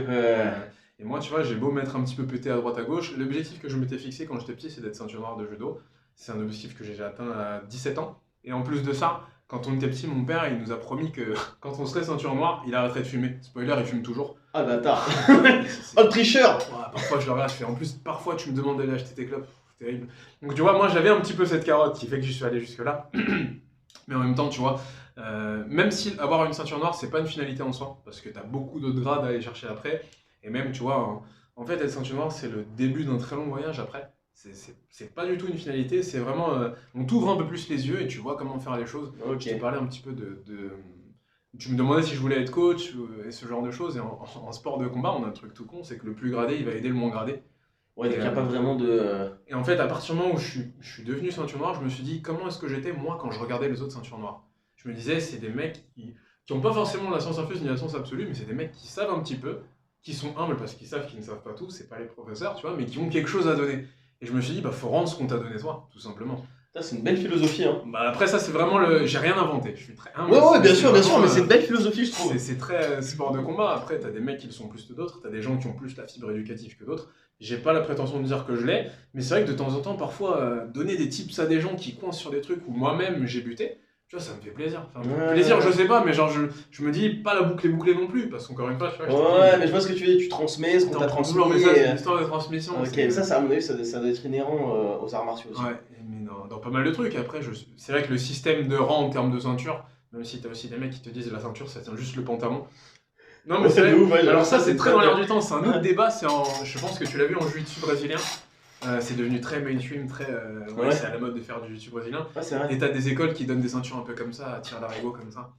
Et moi, tu vois, j'ai beau m'être un petit peu pété à droite à gauche, l'objectif que je m'étais fixé quand j'étais petit, c'est d'être ceinture noire de judo. C'est un objectif que j'ai atteint à 17 ans. Et en plus de ça, quand on était petit, mon père, il nous a promis que quand on serait ceinture noire, il arrêterait de fumer. Spoiler, il fume toujours. Ah, bâtard. C'est- Oh, le tricheur. Ouais, parfois, je le regarde, je fais en plus, parfois, tu me demandes d'aller acheter tes clopes. Pff, terrible. Donc, tu vois, moi, j'avais un petit peu cette carotte qui fait que je suis allé jusque-là. Mais en même temps, tu vois, même si avoir une ceinture noire, c'est pas une finalité en soi, parce que tu as beaucoup d'autres grades à aller chercher après. Et même, tu vois, en fait, être ceinture noire, c'est le début d'un très long voyage après. C'est pas du tout une finalité, c'est vraiment. On t'ouvre un peu plus les yeux et tu vois comment faire les choses. Ok. Je t'ai parlé un petit peu tu me demandais si je voulais être coach et ce genre de choses. Et en sport de combat, on a un truc tout con, c'est que le plus gradé, il va aider le moins gradé. Ouais, donc y a pas vraiment de... Et en fait, à partir du moment où je suis devenu ceinture noire, je me suis dit comment est-ce que j'étais moi quand je regardais les autres ceintures noires. Je me disais, c'est des mecs qui ont pas forcément la science infuse ni la science absolue, mais c'est des mecs qui savent un petit peu, qui sont humbles parce qu'ils savent qu'ils ne savent pas tout, c'est pas les professeurs, tu vois, mais qui ont quelque chose à donner. Et je me suis dit, bah faut rendre ce qu'on t'a donné toi, tout simplement. Ça, c'est une belle philosophie, hein. Bah après ça c'est vraiment le... J'ai rien inventé, je suis très humble. Ouais, ouais, c'est- bien c'est sûr, vraiment, mais c'est une belle philosophie, je trouve. c'est très sport de combat. Après, t'as des mecs qui le sont plus que d'autres, t'as des gens qui ont plus la fibre éducative que d'autres. J'ai pas la prétention de dire que je l'ai, mais c'est vrai que de temps en temps, parfois, donner des tips à des gens qui coincent sur des trucs où moi-même j'ai buté, tu vois, ça me fait plaisir. Enfin, Ouais. plaisir, je sais pas, mais genre, je me dis, pas la boucle est bouclée non plus, parce qu'encore une fois, tu vois, je te Ouais, dis, mais je vois ce que tu veux dire, tu transmets ce qu'on t'a t'entends transmis. toujours, mais ça, c'est et- une histoire de transmission. Ok, c'est- ça, à mon avis, ça doit être inhérent aux arts martiaux aussi. Ouais, mais dans pas mal de trucs. Après, c'est vrai que le système de rang en termes de ceinture, même si t'as aussi des mecs qui te disent la ceinture, ça tient juste le pantalon. Non, mais Ouais, c'est de ouf, ouais, alors ça, c'est c'est très très dans l'air bien. du temps. C'est un Ouais. autre débat. Je pense que tu l'as vu en jiu-jitsu brésilien. C'est devenu très mainstream, très. Ouais, Ouais. c'est à la mode de faire du jiu-jitsu brésilien. Ouais, c'est vrai. Et t'as des écoles qui donnent des ceintures un peu comme ça, à tir d'arigot comme ça.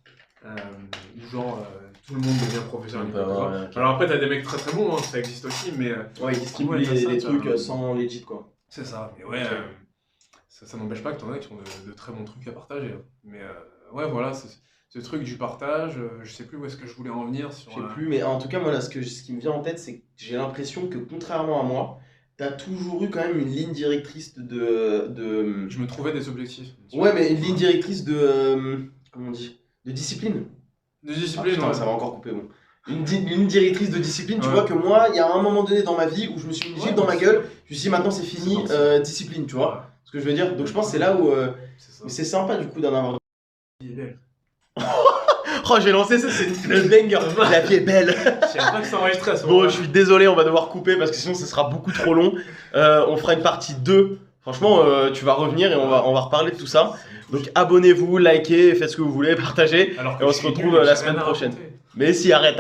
Où genre, tout le monde devient professeur. Ouais, ouais, ok. Alors après, t'as des mecs très très bons, hein, ça existe aussi, mais. Ouais, ils distribuent Ouais, t'as ça, les t'as- trucs sans legit, quoi. C'est ça, mais ouais, Ok. ça n'empêche pas que t'en as qui ont de très bons trucs à partager. Hein. Mais ouais, voilà, ce truc du partage, je sais plus où est-ce que je voulais en venir sur. Je sais plus, mais en tout cas, moi, là, ce qui me vient en tête, c'est que j'ai l'impression que, contrairement à moi, t'as toujours eu quand même une ligne directrice de... Je me trouvais des objectifs. Ouais, mais une ligne directrice de... comment on dit? De discipline. De Ah, discipline, putain, ouais. ça va encore couper, bon. Une ligne directrice de discipline, tu Ouais. vois que moi, il y a un moment donné dans ma vie où je me suis mis une Ouais, gifle dans ma c'est- gueule, je me suis dit maintenant c'est fini, C'est ça. discipline, tu vois Ouais, ce que je veux dire. Donc je pense que c'est là où. c'est ça. Mais c'est sympa du coup d'en avoir. Il est belle. Oh, j'ai lancé ça, c'est une banger. La vie est belle. Je savais pas que ça enregistrait à ce Bon, moment-là. je suis désolé, on va devoir couper parce que sinon ce sera beaucoup trop long. On fera une partie 2. Franchement, tu vas revenir et on va reparler de tout ça. me touche. Donc abonnez-vous, likez, faites ce que vous voulez, partagez. Alors que et on je se suis retrouve nul, la j'ai semaine rien à prochaine. raconter. Mais si, arrête.